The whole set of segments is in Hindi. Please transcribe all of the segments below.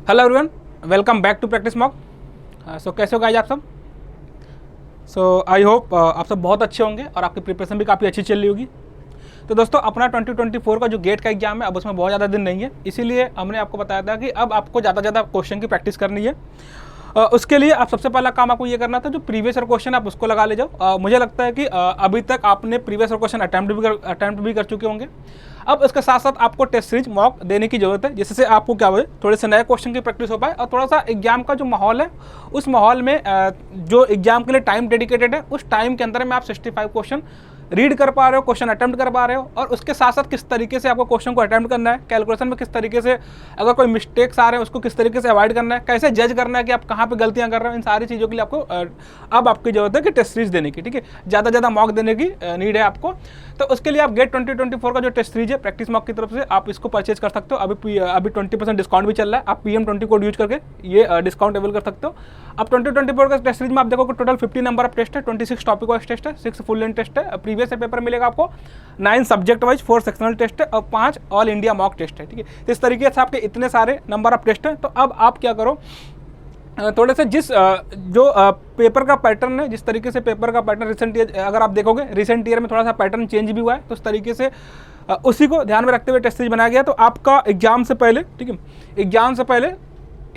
Hello everyone, welcome back to practice mock. So कैसे हो गाइस आप सब? सो आई होप आप सब बहुत अच्छे होंगे और आपकी प्रिपरेशन भी काफ़ी अच्छी चल रही होगी। तो दोस्तों, अपना 2024 का जो गेट का एग्जाम है, अब उसमें बहुत ज़्यादा दिन नहीं है, इसीलिए हमने आपको बताया था कि अब आपको ज़्यादा ज़्यादा क्वेश्चन की प्रैक्टिस करनी है। उसके लिए आप सबसे पहला काम आपको ये करना था, जो प्रीवियस ईयर क्वेश्चन आप उसको लगा ले जाओ। मुझे लगता है कि अभी तक आपने प्रीवियस ईयर क्वेश्चन अटैम्प्ट भी कर चुके होंगे। अब इसके साथ साथ आपको टेस्ट सीरीज मॉक देने की जरूरत है, जिससे आपको क्या हो, थोड़े से नए क्वेश्चन की प्रैक्टिस हो पाए और थोड़ा सा एग्जाम का जो माहौल है, उस माहौल में जो एग्जाम के लिए टाइम डेडिकेटेड है, उस टाइम के अंदर में आप 65 क्वेश्चन रीड कर पा रहे हो, क्वेश्चन अटेम्प्ट कर पा रहे हो। और उसके साथ साथ किस तरीके से आपको क्वेश्चन को अटेम्प्ट करना है, कैलकुलेशन में किस तरीके से अगर कोई मिस्टेक्स आ रहे हैं उसको किस तरीके से अवॉइड करना है, कैसे जज करना है कि आप कहाँ पे गलतियाँ कर रहे हो, इन सारी चीज़ों के लिए आपको अब आपकी जरूरत है कि टेस्ट सीरीज देने की। ठीक है, ज़्यादा ज़्यादा मॉक देने की नीड है आपको। तो उसके लिए आप गेट 2024 का जो टेस्ट सीरीज है प्रैक्टिस मॉक की तरफ से, आप इसको परचेज कर सकते हो। अभी 20% डिस्काउंट भी चल रहा है, आप PM20 कोड यूज करके ये डिस्काउंट अवेल कर सकते हो। अब 2024 का टेस्ट सीरीज में आप देखोगे टोटल 50 नंबर ऑफ टेस्ट है, 26 टॉपिक वाइज टेस्ट है, 6 फुल लेंथ टेस्ट है, प्रीवियस पेपर मिलेगा आपको, 9 सब्जेक्ट वाइज, 4 सेक्शनल टेस्ट है और 5 ऑल इंडिया मॉक टेस्ट है। ठीक है, तो इस तरीके से आपके इतने सारे नंबर ऑफ टेस्ट है। तो अब आप क्या करो, थोड़े से जो पेपर का पैटर्न है, जिस तरीके से पेपर का पैटर्न रिसेंट ईयर अगर आप देखोगे, रिसेंट ईयर में थोड़ा सा पैटर्न चेंज भी हुआ है, तो उस तरीके से उसी को ध्यान में रखते हुए टेस्ट सीरीज बनाया गया। तो आपका एग्जाम से पहले, ठीक है, एग्जाम से पहले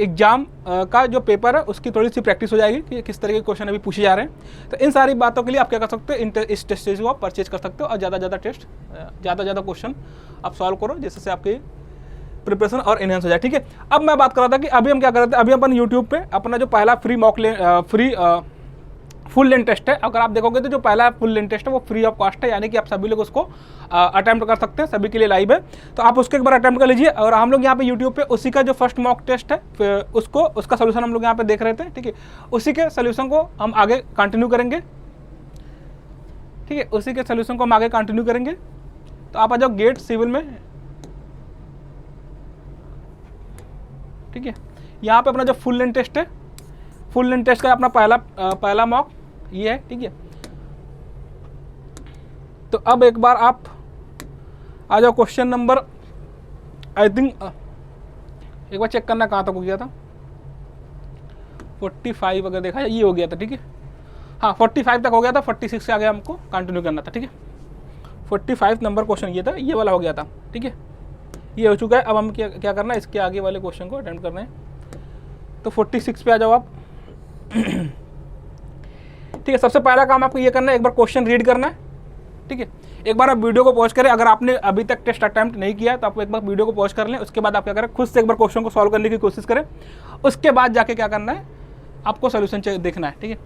एग्जाम का जो पेपर है उसकी थोड़ी सी प्रैक्टिस हो जाएगी कि किस तरह के क्वेश्चन अभी पूछे जा रहे हैं। तो इन सारी बातों के लिए आप क्या कर सकते हो, इस टेस्ट सीरीज को आप परचेज कर सकते हो और ज़्यादा ज़्यादा क्वेश्चन आप सॉल्व करो, जिससे आपकी प्रिपरेशन और इनहेंस हो जाए। ठीक है, अब मैं बात कर रहा था कि अभी हम क्या कर रहे थे, अभी अपन यूट्यूब पे अपना जो पहला फ्री फुल लेंथ टेस्ट है, अगर आप देखोगे तो जो पहला फुल लेंथ टेस्ट है वो फ्री ऑफ कॉस्ट है, यानी कि आप सभी लोग उसको अटेम्प्ट कर सकते हैं, सभी के लिए लाइव है। तो आप उसको एक बार अटेम्प्ट कर लीजिए। और हम लोग यहाँ पे यूट्यूब पे उसी का जो फर्स्ट मॉक टेस्ट है उसका सोल्यूशन हम लोग यहाँ पे देख रहे थे। ठीक है, उसी के सोल्यूशन को हम आगे कंटिन्यू करेंगे। ठीक है, उसी के सोल्यूशन को हम आगे कंटिन्यू करेंगे। तो आप आ जाओ गेट सिविल में। ठीक है, यहाँ पे अपना जो फुल लेंथ टेस्ट है, फुल लेंथ टेस्ट का अपना पहला मॉक ये है। ठीक है, तो अब एक बार आप आ जाओ क्वेश्चन नंबर, आई थिंक एक बार चेक करना कहाँ तक हो गया था, 45 अगर देखा ये हो गया था। ठीक है, हाँ 45 तक हो गया था, 46 से आगे हमको कंटिन्यू करना था। ठीक है, 45 नंबर क्वेश्चन ये था, ये वाला हो गया था। ठीक है, ये हो चुका है। अब हम क्या करना है, इसके आगे वाले क्वेश्चन को अटेम्प्ट करना है। तो 46 पे आ जाओ आप। ठीक है, सबसे पहला काम आपको ये करना है, एक बार क्वेश्चन रीड करना है। ठीक है, एक बार आप वीडियो को पॉज करें, अगर आपने अभी तक टेस्ट अटेम्प्ट नहीं किया तो आप एक बार वीडियो को पॉज कर लें। उसके बाद आप क्या करें, खुद से एक बार क्वेश्चन को सॉल्व करने की कोशिश करें। उसके बाद जाके क्या करना है, आपको सोल्यूशन देखना है। ठीक है,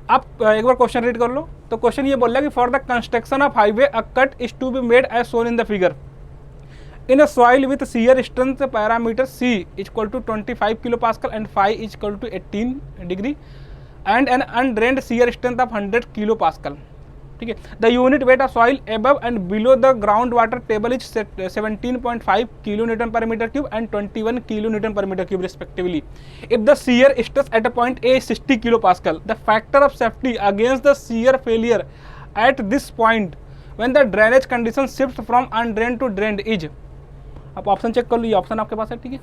आप एक बार क्वेश्चन रीड कर लो। तो क्वेश्चन ये बोल रहा है कि for the construction of highway a cut is to be made as shown in the figure in a soil with shear strength parameter C equal to 25 kilopascal and phi is equal to 18 degree and an undrained shear strength of 100 kilopascal. ठीक है, the unit weight of soil above and below the groundwater table is 17.5 kilonewton per meter cube and 21 kilonewton per meter cube respectively. If the shear stress at a point A is 60 kilopascal, the factor of safety against the shear failure at this point when the drainage condition shifts from undrained to drained is. आप ऑप्शन चेक कर लो, ये ऑप्शन आपके पास है। ठीक है,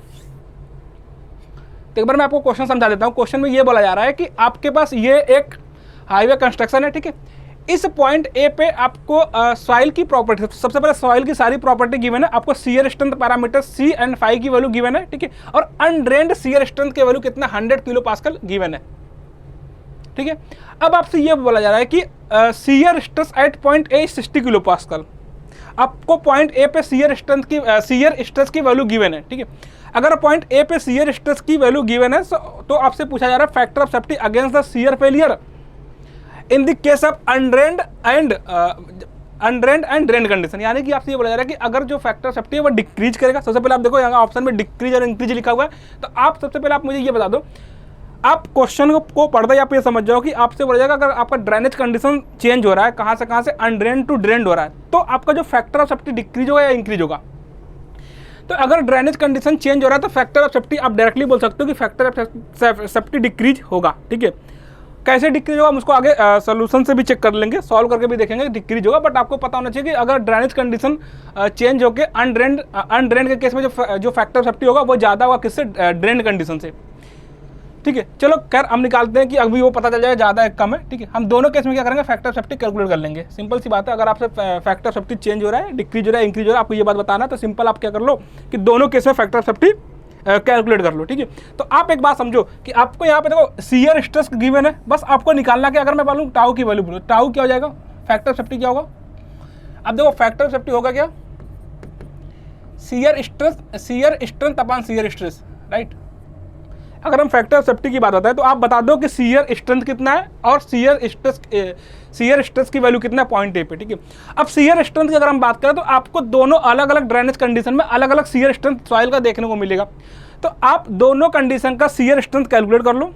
तो एक बार मैं आपको क्वेश्चन समझा देता हूँ। क्वेश्चन में ये बोला जा रहा है कि आपके पास ये एक हाईवे कंस्ट्रक्शन है। ठीक है, इस पॉइंट ए पे आपको सॉइल की प्रॉपर्टी, सबसे पहले सॉइल की सारी प्रॉपर्टी गिवन है, आपको shear strength parameter C and phi की वैल्यू गिवन है। ठीक है, और अनड्रेन्ड शियर स्ट्रेंथ की वैल्यू कितना, 100 किलो पास्कल गिवन है। ठीक है, अब आपसे ये बोला जा रहा है कि shear stress at point A 60 kilo pascal, आपको पॉइंट ए पे शियर स्ट्रेस की वैल्यू गिवन है। ठीक है, अगर पॉइंट ए पे शियर स्ट्रेस की वैल्यू गिवन है तो आपसे पूछा जा रहा है factor of safety against the shear failure in the case of undrained and drained condition. यानी कि आपसे ये बोला जा रहा है कि अगर जो फैक्टर ऑफ सेफ्टी है वो डिक्रीज करेगा। सबसे पहले आप देखो यहाँ ऑप्शन में डिक्रीज और इंक्रीज लिखा हुआ है। तो आप सबसे पहले आप मुझे ये बता दो, आप क्वेश्चन को पढ़ते ही आप ये समझ जाओ कि आपसे बोला जाएगा अगर आपका ड्रेनेज कंडीशन चेंज हो रहा है, कहाँ से अनड्रेन टू ड्रेन्ड हो रहा है, तो आपका जो फैक्टर ऑफ सेफ्टी डिक्रीज होगा या इंक्रीज होगा। तो अगर ड्रेनेज कंडीशन चेंज हो रहा है तो फैक्टर ऑफ सेफ्टी आप डायरेक्टली बोल सकते हो कि फैक्टर ऑफ सेफ्टी डिक्रीज होगा। ठीक है, कैसे डिक्रीज होगा हम उसको आगे सोल्यूशन से भी चेक कर लेंगे, सॉल्व करके भी देखेंगे डिक्रीज होगा। बट आपको पता होना चाहिए कि अगर ड्रेनेज कंडीशन चेंज होकर अनड्रेन्ड के केस में जो फैक्टर ऑफ सेफ्टी होगा वो ज़्यादा होगा किससे, ड्रेन्ड कंडीशन से। ठीक है, चलो खैर हम निकालते हैं कि अभी वो पता चल जाएगा ज़्यादा है कम है। ठीक है, हम दोनों केस में क्या करेंगे, फैक्टर ऑफ सेफ्टी कैलकुलेट कर लेंगे। सिंपल सी बात है, अगर आपसे फैक्टर ऑफ सेफ्टी चेंज हो रहा है, डिक्रीज हो रहा है, इंक्रीज हो रहा है, आपको ये बात बताना है, तो सिंपल आप क्या कर लो कि दोनों केस में फैक्टर ऑफ सेफ्टी कैलकुलेट कर लो। ठीक है, तो आप एक बात समझो कि आपको यहाँ पे देखो शियर स्ट्रेस गिवन है, बस आपको निकालना कि अगर मैं बोलूँ टाउ की वैल्यू बोलूँ, टाउ क्या हो जाएगा, फैक्टर ऑफ सेफ्टी क्या होगा। अब देखो फैक्टर ऑफ सेफ्टी होगा क्या, shear strength upon shear stress, right. अगर हम फैक्टर ऑफ सेफ्टी की बात आता है तो आप बता दो कि शियर स्ट्रेंथ कितना है और शियर स्ट्रेस की वैल्यू कितना है पॉइंट ए पे। ठीक है, अब शियर स्ट्रेंथ की अगर हम बात करें तो आपको दोनों अलग अलग ड्रेनेज कंडीशन में अलग अलग शियर स्ट्रेंथ सॉइल का देखने को मिलेगा। तो आप दोनों कंडीशन का शियर स्ट्रेंथ कैलकुलेट कर लो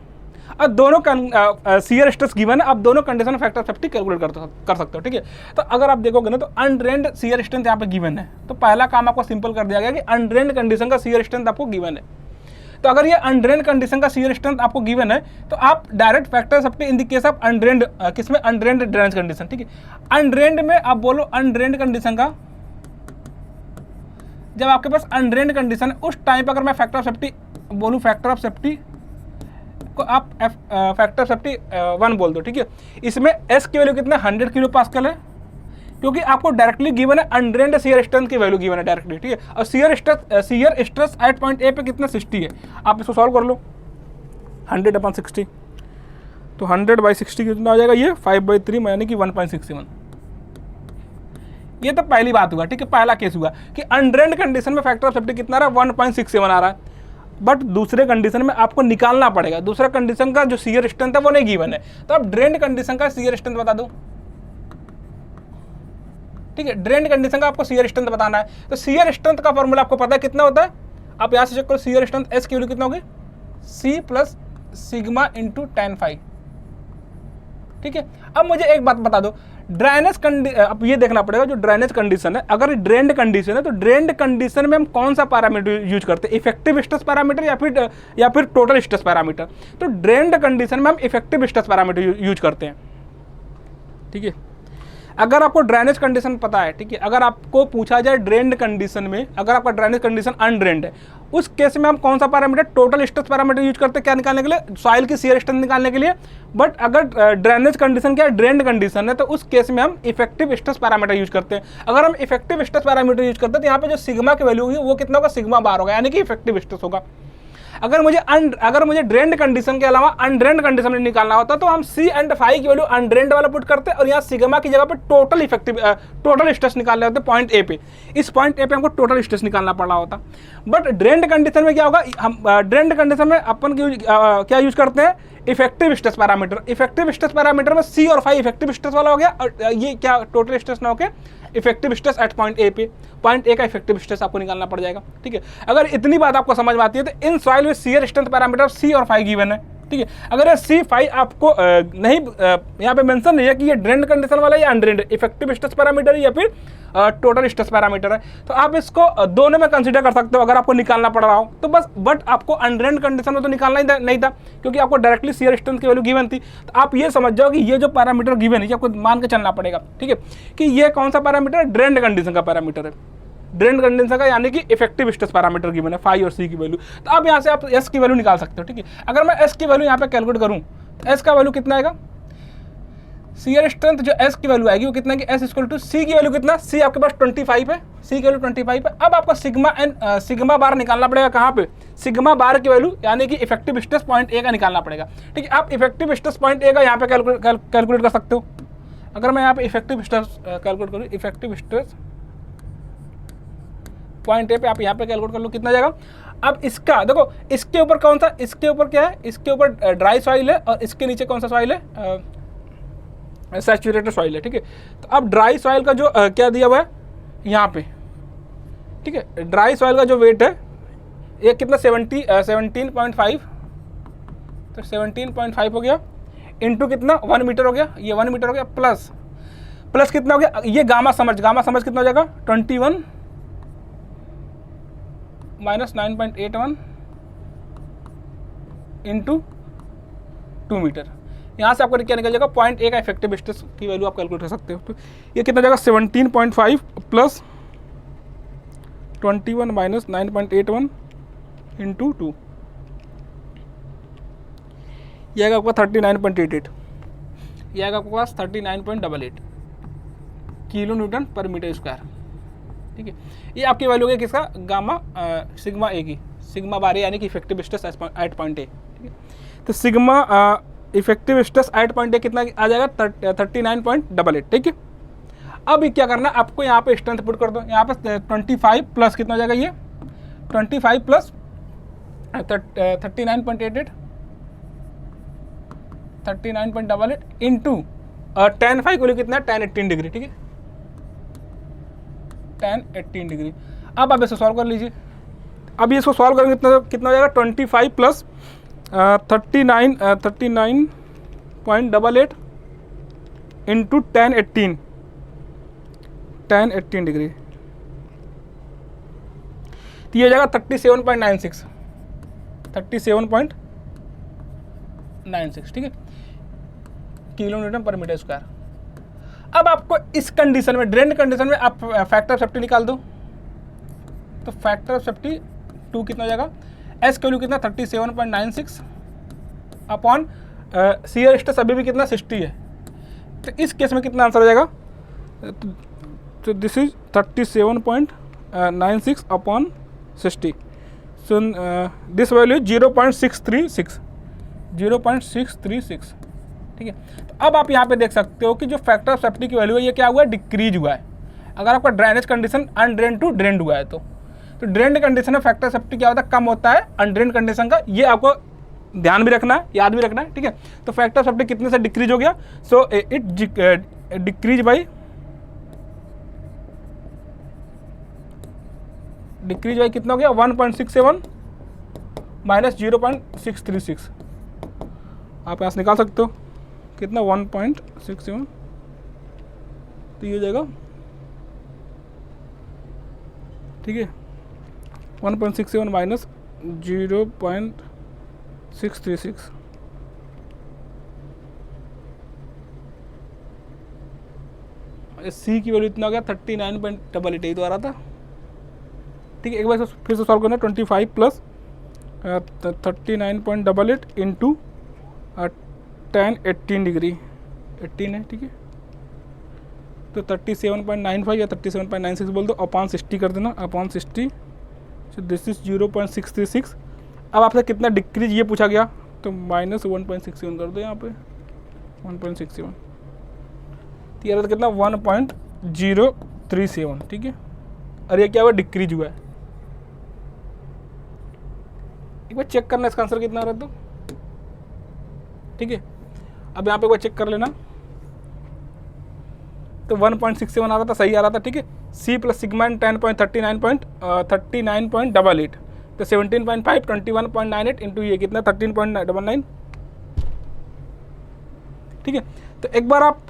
और दोनों शियर स्ट्रेस गिवन है, आप दोनों कंडीशन में फैक्टर ऑफ सेफ्टी कैलकुलेट कर सकते हो। ठीक है, तो अगर आप देखोगे ना तो अनड्रेन्ड शियर स्ट्रेंथ यहाँ पे गिवन है, तो पहला काम आपको सिंपल कर दिया गया कि अनड्रेन्ड कंडीशन का शियर स्ट्रेंथ आपको गिवन है। तो अगर ये अनड्रेन्ड कंडीशन का शियर स्ट्रेंथ आपको गिवन है तो आप direct factor safety in the case of undrained, किसमें, अनड्रेन्ड ड्रेनेज कंडीशन। ठीक है, अनड्रेन्ड में आप बोलो अनड्रेन्ड कंडीशन का, जब आपके पास अनड्रेन्ड कंडीशन है उस टाइम पर अगर मैं फैक्टर ऑफ सेफ्टी बोलूँ, फैक्टर ऑफ सेफ्टी को आप फैक्टर ऑफ सेफ्टी 1 बोल दो। ठीक है, इसमें एस की वैल्यू कितना 100 किलो पास्कल है, क्योंकि आपको डायरेक्टली गिवन है अनड्रेन्ड शियर स्ट्रेंथ की वैल्यू गिवन है डायरेक्टली। ठीक है, और shear stress at point A पे कितना 60 है। आप इसको सॉल्व कर लो, 100/60, तो 100/60 कितना हो जाएगा, ये 5/3 यानी कि 1.67। ये तो पहली बात हुआ। ठीक है, पहला केस हुआ कि अनड्रेन्ड कंडीशन में फैक्टर ऑफ सेफ्टी कितना आ रहा है, 1.67 आ रहा है। बट दूसरे कंडीशन में आपको निकालना पड़ेगा, दूसरा कंडीशन का जो शियर स्ट्रेंथ है वो नहीं गिवन है, तो आप ड्रेन्ड कंडीशन का शियर स्ट्रेंथ बता दो। ठीक है, ड्रेन्ड कंडीशन का आपको शियर स्ट्रेंथ बताना है, तो शियर स्ट्रेंथ का फॉर्मूला आपको पता है कितना होता है, आप यहां से चेक करो, शियर स्ट्रेंथ एस की वैल्यू कितना होगी, C plus sigma into tan phi। ठीक है, अब मुझे एक बात बता दो, ड्रेनेज अब ये देखना पड़ेगा जो ड्रेनेज कंडीशन है, अगर ड्रेन्ड कंडीशन है तो ड्रेन्ड कंडीशन में हम कौन सा पैरामीटर यूज करते हैं, इफेक्टिव स्ट्रेस पैरामीटर या फिर टोटल स्ट्रेस पैरामीटर। तो ड्रेन्ड कंडीशन में हम इफेक्टिव स्ट्रेस पैरामीटर यूज करते हैं। ठीक है, अगर आपको ड्रेनेज कंडीशन पता है, ठीक है, अगर आपको पूछा जाए ड्रेन्ड कंडीशन में, अगर आपका ड्रेनेज कंडीशन अनड्रेन्ड है, उस केस में हम कौन सा parameter, total stress parameter use करते हैं, क्या निकालने के लिए, सॉइल की शियर स्ट्रेंथ निकालने के लिए। बट अगर ड्रेनेज कंडीशन क्या है, ड्रेन्ड कंडीशन है, तो उस केस में हम इफेक्टिव स्ट्रेस पैरामीटर यूज करते हैं। अगर हम इफेक्टिव स्ट्रेस पैरामीटर यूज करते हैं तो यहाँ पे जो सिग्मा की वैल्यू होगी वो कितना होगा, सिग्मा बार होगा, यानी कि इफेक्टिव स्ट्रेस होगा। अगर मुझे ड्रेन्ड कंडीशन के अलावा अनड्रेन्ड कंडीशन में निकालना होता तो हम C एंड फाई की वैल्यू अनड्रेन्ड वाला पुट करते और यहाँ सिग्मा की जगह पे टोटल स्ट्रेस निकालने होते पॉइंट ए पे। इस पॉइंट ए पे हमको टोटल स्ट्रेस निकालना पड़ा होता। बट ड्रेन्ड कंडीशन में क्या होगा, हम ड्रेन्ड कंडीशन में अपन क्या यूज करते हैं, effective stress parameter. Effective stress parameter में C और फाई इफेक्टिव स्ट्रेस वाला हो गया और ये क्या टोटल स्ट्रेस ना होकर effective stress at point A पे, पॉइंट ए का इफेक्टिव स्ट्रेस आपको निकालना पड़ जाएगा। ठीक है, अगर इतनी बात आपको समझ में आती है तो इन सॉइल में शियर स्ट्रेंथ पैरामीटर C और फाई गिवन है। ठीक है, अगर ये C फाई आपको नहीं यहाँ पे मेंशन नहीं है कि ये ड्रेन्ड कंडीशन वाला या अनड्रेन्ड इफेक्टिव स्ट्रेस पैरामीटर या फिर टोटल स्ट्रेस पैरामीटर है, तो आप इसको दोनों में कंसीडर कर सकते हो अगर आपको निकालना पड़ रहा हो तो बस। बट आपको अनड्रेन्ड कंडीशन में तो निकालना ही नहीं था क्योंकि आपको डायरेक्टली शियर स्ट्रेंथ की वैल्यू गिवन थी। तो आप ये समझ जाओ कि ये जो पैरामीटर गिवन है आपको मान के चलना पड़ेगा। ठीक है, कि ये कौन सा पैरामीटर है, ड्रेन्ड कंडीशन का पैरामीटर है, ड्रेन्ड कंडीशन का, यानी कि इफेक्टिव स्ट्रेस पैरामीटर गिवन है फाई और C की वैल्यू। तो अब यहाँ से आप S की वैल्यू निकाल सकते हो। ठीक है, अगर मैं S की वैल्यू यहाँ पे कैलकुलेट करूँ तो S का वैल्यू कितना आएगा, शियर स्ट्रेंथ जो S की वैल्यू आएगी वो कितना है, S इक्वल टू C की वैल्यू कितना, C आपके पास 25 है, C की वैल्यू 25 है। अब आपको सिग्मा बार निकालना पड़ेगा, कहाँ पे, सिग्मा बार की वैल्यू यानी कि इफेक्टिव स्ट्रेस पॉइंट ए का निकालना पड़ेगा। ठीक है, आप इफेक्टिव स्ट्रेस पॉइंट ए का यहाँ पे कैलकुलेट कर सकते हो। अगर मैं यहाँ पे इफेक्टिव स्ट्रेस कैलकुलेट करूँ, इफेक्टिव स्ट्रेस पॉइंट ए पे आप यहाँ पे कैलकुलेट कर लो कितना जाएगा। अब इसका देखो, इसके ऊपर कौन सा, इसके ऊपर क्या है, इसके ऊपर ड्राई सॉइल है और इसके नीचे कौन सा सॉइल है, सैचुरेटेड सॉइल है। ठीक है, तो अब ड्राई सॉइल का जो क्या दिया हुआ है यहाँ पे, ठीक है, ड्राई सॉइल का जो वेट है ये कितना 17.5, तो 17.5 हो गया इंटू कितना 1 मीटर हो गया, ये 1 मीटर हो गया, प्लस कितना हो गया, ये गामा समझ कितना हो जाएगा 21 माइनस 9.81 इंटू 2 मीटर, यहाँ से आपको क्या निकल जाएगा 0.1 का इफेक्टिव स्ट्रेस की वैल्यू आप कैलकुलेट कर सकते हो। तो ये कितना जाएगा 17.5 प्लस 21 माइनस 9.81 इंटू 2, ये आएगा आपका 39.88, ये आएगा आपके पास 39.88 किलो न्यूटन पर मीटर स्क्वायर। ठीक है, ये आपकी वैल्यू है किसका, गामा सिग्मा ए की, सिग्मा बार यानी कि इफेक्टिव स्ट्रेस एट पॉइंट ए। ठीक है, तो sigma effective stress at point ए कितना आ जाएगा 39.88। ठीक है, अब क्या करना है आपको, यहाँ पे स्ट्रेंथ पुट कर दो, यहाँ पे 25 प्लस कितना हो जाएगा, ये 25 प्लस 39.88 39.88 इंटू tan फाइव को कितना है tan 18 डिग्री। ठीक है, tan 18 डिग्री। अब आप इसको सॉल्व कर लीजिए। अब इसको सॉल्व करेंगे कितना हो जाएगा 25 प्लस 39.88 इंटू tan 18 डिग्री, तो ये हो जाएगा 37.96 37.96। ठीक है, किलो न्यूटन पर मीटर स्क्वायर। अब आपको इस कंडीशन में, ड्रेन कंडीशन में आप फैक्टर ऑफ सेफ्टी निकाल दो, तो फैक्टर ऑफ सेफ्टी 2 कितना हो जाएगा, एस की वैल्यू कितना 37.96 अपॉन शियर स्ट्रेस अभी भी कितना 60 है, तो इस केस में कितना आंसर हो जाएगा, तो this is 37.96 upon 60, so this value 0.636। ठीक है, तो अब आप यहाँ पे देख सकते हो कि जो फैक्टर ऑफ सेफ्टी की वैल्यू है ये क्या हुआ है, डिक्रीज हुआ है। अगर आपका drainage condition undrain to drained हुआ है तो ड्रेन्ड कंडीशन में फैक्टर ऑफ सेफ्टी क्या होता है, कम होता है अनड्रेन कंडीशन का, ये आपको ध्यान भी रखना है, याद भी रखना है। ठीक है, तो फैक्टर ऑफ सेफ्टी कितने से डिक्रीज हो गया, सो इट डिक्रीज बाई कितना हो गया 1.67 माइनस 0.636, आप यहाँ से निकाल सकते हो कितना 1.67, तो ये हो जाएगा, ठीक है 1.67 माइनस 0.636, सी की वैल्यू इतना हो गया 39.88 तो आ रहा था। ठीक है, एक बार फिर से सॉल्व करना, 25 प्लस 39.88 इंटू tan 18 डिग्री 18 है। ठीक है, तो 37.95 या 37.96 बोल दो, अपॉन 60 कर देना, अपॉन 60, सो दिस इज 0.636। अब आपसे कितना डिक्रीज ये पूछा गया, तो माइनस 1.67 कर दो यहाँ पे 1.67, तो ये कितना 1.037। ठीक है, और ये क्या हुआ, डिक्रीज हुआ है। एक बार चेक करना इसका आंसर कितना आ रहा है, तो ठीक है, अब यहाँ पे एक बार चेक कर लेना, तो 1.67 आ रहा था, सही आ रहा था। ठीक है, सी प्लस सिग्मा 10.39.88, तो 17.5 21.98 इंटू ये कितना 13.99। ठीक है, तो एक बार आप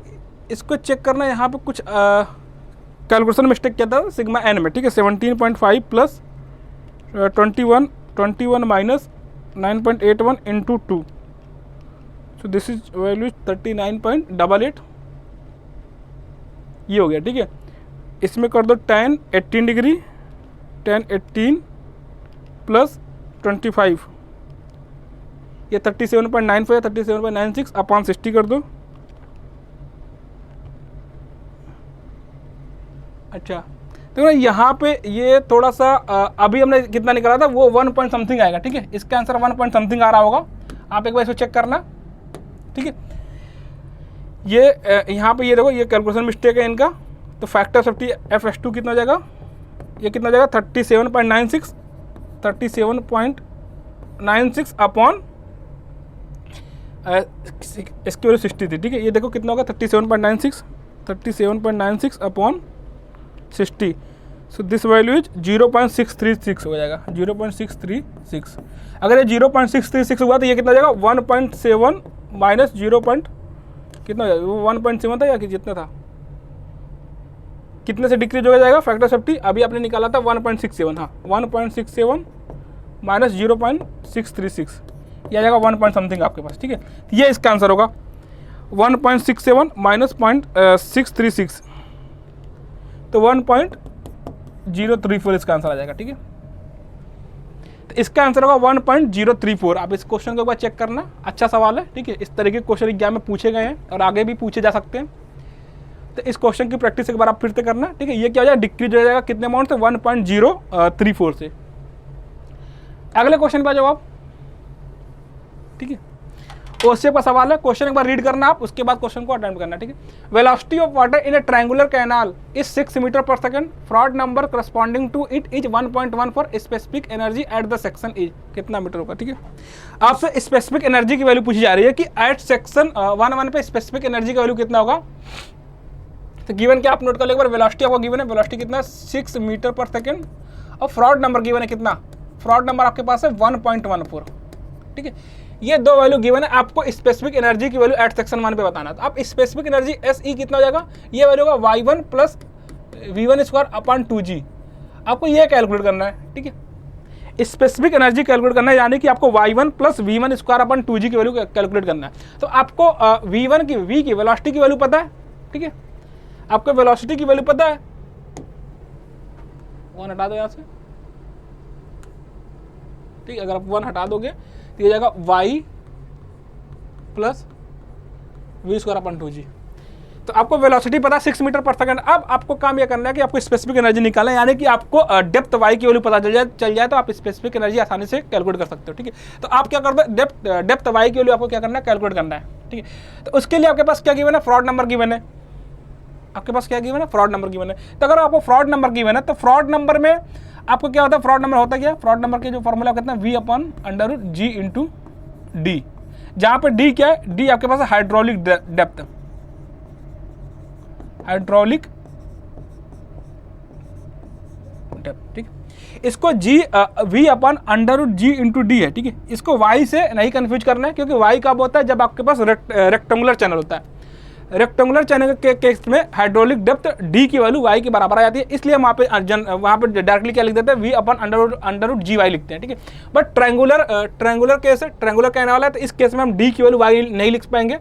इसको चेक करना, यहाँ पे कुछ कैलकुलेशन मिस्टेक क्या था सिग्मा एन में। ठीक है, 17.5 plus 21 minus 9.81 into 2, so this is value 39.88, ये हो गया। ठीक है, इसमें कर दो tan 18 डिग्री, tan 18 प्लस 25, ये 37.95 या 37.96 अपॉन 60 कर दो। अच्छा, तो ना यहाँ पे ये थोड़ा सा अभी हमने कितना निकाला था वो 1 पॉइंट समथिंग आएगा। ठीक है, इसका आंसर 1 पॉइंट समथिंग आ रहा होगा, आप एक बार इसको चेक करना। ठीक है, ये यहाँ पे ये देखो, ये कैलकुलेशन मिस्टेक है इनका, तो फैक्टर सेफ्टी FS2 कितना हो जाएगा, ये कितना हो जाएगा 37.96 अपॉन इसकी वैल्यू 60 थी। ठीक है, ये देखो कितना होगा 37.96 upon 60, so this value is 0.636 हो जाएगा, 0.636। अगर ये 0.636 हुआ तो ये कितना हो जाएगा 1.7 माइनस 0. कितना हो जाएगा, वो 1.7 था या कि जितना था, कितने से डिक्रीज हो जाएगा फैक्टर सेफ्टी, अभी आपने निकाला था 1.67, हाँ 1.67 माइनस 0.636, ये आ जाएगा 1 पॉइंट समथिंग आपके पास। ठीक है, ये इसका आंसर होगा। 1.67 माइनस 0.636, तो 1.034 इसका आंसर आ जाएगा। ठीक है, तो इसका आंसर होगा 1.034। आप इस क्वेश्चन को एक बार चेक करना, अच्छा सवाल है। ठीक है, इस तरीके के क्वेश्चन एग्जाम में पूछे गए हैं और आगे भी पूछे जा सकते हैं। तो इस क्वेश्चन की प्रैक्टिस एक बार आप फिर से करना। ठीक है, ये क्या हो जाएगा, डिक्रीज हो जाएगा कितने अमाउंट से, 1.034 से। अगले क्वेश्चन का जवाब। ठीक है, ओसीएफ का सवाल है, क्वेश्चन एक बार रीड करना आप, उसके बाद क्वेश्चन को अटेम्प्ट करना। ठीक है, velocity of water in a triangular canal is 6 metre per second, Froude number corresponding to it is 1.1 for specific energy at the section is, कितना मीटर होगा। ठीक है, आपसे स्पेसिफिक एनर्जी की वैल्यू पूछी जा रही है कि एट सेक्शन 1 पे स्पेसिफिक एनर्जी का वैल्यू कितना होगा। तो गिवन क्या आप नोट कर लो एक बार, वेलोसिटी आपको गिवन है, वेलोसिटी कितना 6 मीटर पर सेकंड, और फ्रॉड नंबर गिवन है कितना, फ्रॉड नंबर आपके पास है 1.14। ठीक है, ये दो वैल्यू गिवन है, आपको स्पेसिफिक एनर्जी की वैल्यू एट सेक्शन 1 पे बताना। तो आप स्पेसिफिक एनर्जी SE कितना हो जाएगा, ये वैल्यू होगा y1 plus v1 square upon 2g, आपको ये कैलकुलेट करना है। ठीक है, स्पेसिफिक एनर्जी कैलकुलेट करना है, यानी कि आपको y1 plus v1 square upon 2g की वैल्यू कैलकुलेट करना है। तो आपको v1 की v की वेलोसिटी की वैल्यू पता है। ठीक है, आपको वेलोसिटी की वैल्यू पता है, 1 हटा दो यहाँ से। ठीक है, अगर आप 1 हटा दोगे तो ये जाएगा y plus V square upon 2g। तो आपको वेलोसिटी पता है 6 मीटर पर सेकंड। अब आपको काम यह करना है कि आपको स्पेसिफिक एनर्जी निकालना है, यानी कि आपको डेप्थ y की वैल्यू पता चल जाए तो आप स्पेसिफिक एनर्जी आसानी से कैलकुलेट कर सकते हो। ठीक है, तो आप क्या करते हो, डेप्थ y की वैल्यू आपको क्या करना है, कैलकुलेट करना है। ठीक है, तो उसके लिए आपके पास क्या गिवन है, फ्रॉड नंबर गिवन है। आपके पास क्या गिवन है, फ्रॉड नंबर गिवन है। तो अगर आपको फ्रॉड नंबर गिवन है तो फ्रॉड नंबर में आपको क्या होता है, फ्रॉड नंबर होता है क्या, फ्रॉड नंबर के जो फॉर्मूला कितना v upon under root g into D, जहां पे d क्या है, d आपके पास है हाइड्रोलिक डेप्थ, हाइड्रोलिक डेप्थ। ठीक, इसको v upon under root g into D है। ठीक है, इसको y से नहीं कंफ्यूज करना है, क्योंकि y कब होता है, जब आपके पास रेक्टेंगुलर चैनल होता है। रेक्टेंगुलर चैनल के केस में हाइड्रोलिक डेप्थ d की वैल्यू y के बराबर आ जाती है, इसलिए हम वहाँ पे डायरेक्टली क्या लिख देते हैं, v अपॉन अंडर रूट जी वाई लिखते हैं। ठीक है, बट ट्रायंगुलर केस है, ट्रायंगुलर कैनाल है, तो इस केस में हम d की वैल्यू y नहीं लिख पाएंगे।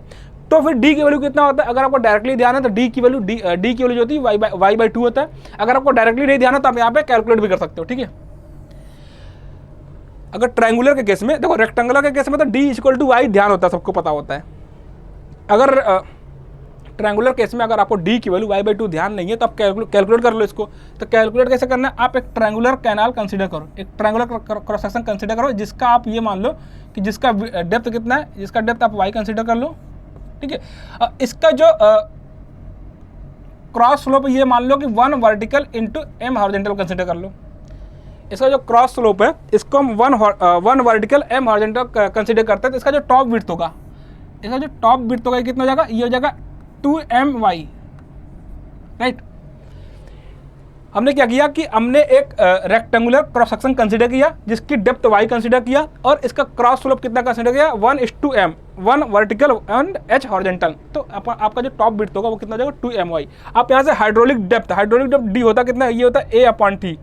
तो फिर d की वैल्यू कितना होता है, अगर आपको डायरेक्टली ध्यान है तो d की वैल्यू जो होती है y/2 होता है। अगर आपको डायरेक्टली नहीं ध्यान है तो आप यहाँ पे कैलकुलेट भी कर सकते हो। ठीक है, अगर ट्रायंगुलर के केस में, देखो रेक्टेंगुलर के केस में तो d इक्वल टू y ध्यान होता है, सबको पता होता है। अगर ट्रायंगुलर केस में अगर आपको d की वैल्यू y/2 ध्यान नहीं है तो आप कैलकुलेट कर लो इसको। तो कैलकुलेट कैसे करना है, आप एक ट्रायंगुलर कैनाल कंसीडर करो, एक ट्रायंगुलर क्रॉस सेक्शन कंसीडर करो, जिसका आप ये मान लो कि जिसका डेप्थ कितना है, जिसका डेप्थ आप y कंसीडर कर लो। ठीक है, इसका जो क्रॉस स्लोप ये मान लो कि 1 vertical into m horizontal consider कर लो। इसका जो क्रॉस स्लोप है इसको हम 1 वर्टिकल m हॉरिजॉन्टल कंसीडर करते हैं। तो इसका जो टॉप विड्थ होगा, इसका जो टॉप विड्थ होगा कितना हो जाएगा, ये हो जाएगा 2my, राइट। हमने क्या किया कि हमने एक रेक्टेंगुलर क्रॉस सेक्शन कंसीडर किया जिसकी डेप्थ y कंसीडर किया, और इसका क्रॉस स्लोप कितना कंसीडर किया, 1:m, 1 vertical and h horizontal. तो आपका जो टॉप विड्थ होगा वो कितना हो जाएगा, 2my। आप यहाँ से हाइड्रोलिक डेप्थ d होता कितना, ये होता है a/t।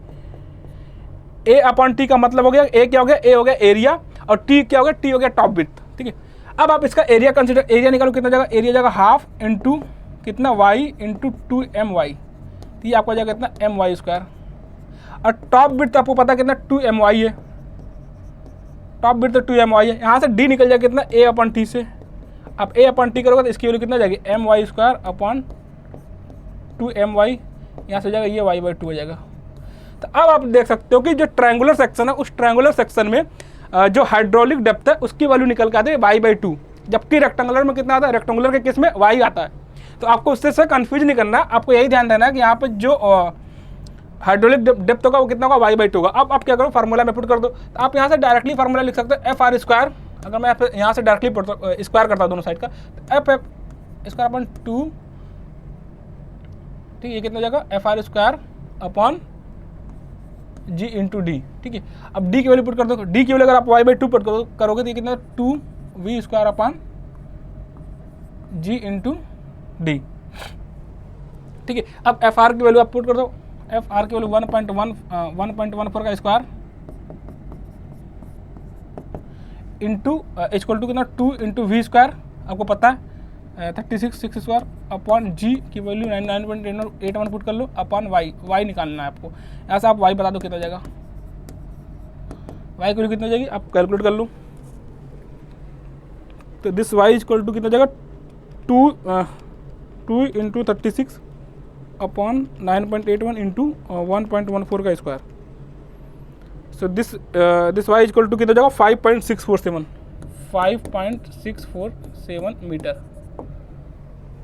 a/t का मतलब हो गया, a क्या हो गया, a हो गया एरिया, और t क्या हो गया, t हो गया टॉप विड्थ। ठीक है, अब आप इसका एरिया कंसीडर, एरिया निकालो कितना जाएगा, एरिया जाएगा हाफ इंटू कितना y इंटू 2my, तो ये आपका जाएगा कितना my स्क्वायर। और टॉप विड्थ आपको पता कितना 2my है, टॉप विड्थ 2my है। यहाँ से d निकल जाएगा कितना a/t से, आप a/t करोगे तो इसकी वैल्यू कितना जाएगी, my स्क्वायर अपॉन 2my, यहाँ से जाएगा ये y/2 हो जाएगा। तो अब आप देख सकते हो कि जो ट्रायंगुलर सेक्शन है, उस ट्रायंगुलर सेक्शन में जो हाइड्रोलिक डेप्थ है उसकी वैल्यू निकल के आती है y/2, जबकि रेक्टेंगुलर में कितना आता है, रेक्टेंगुलर के केस में y आता है। तो आपको उससे कंफ्यूज नहीं करना, आपको यही ध्यान देना है कि यहाँ पे जो हाइड्रोलिक डेप्थ होगा वो कितना होगा, y/2 होगा। अब आप क्या करो, फार्मूला में पुट कर दो। तो आप यहाँ से डायरेक्टली फार्मूला लिख सकते हो FR स्क्वायर, अगर मैं यहाँ से डायरेक्टली स्क्वायर करता हूँ दोनों साइड का, तो F स्क्वायर अपॉन 2, ठीक है, ये कितना हो जाएगा, FR square upon g into D. ठीक है, अब d की वैल्यू पुट कर दो, d की वैल्यू अगर आप y/2 पुट करोगे तो ये कितना, 2v square upon g into D. ठीक है, अब fr की वैल्यू आप पुट कर दो, fr की वैल्यू 1.14 का स्क्वायर इंटू इक्वल टू कितना, 2 इंटू वी स्क्वायर, आपको पता है 36 6 स्क्वायर अपॉन जी की वैल्यू 99.81 पुट कर लो अपॉन वाई निकालना है आपको। यहाँ से आप वाई बता दो कितना जाएगा, वाई की वैल्यू कितना जाएगी आप कैलकुलेट कर लो। तो this y is equal to कितना जाएगा 2 इंटू 36 अपॉन 9.81 इंटू 1.14 का square. So this y is equal to कितना जाएगा 5.647 मीटर।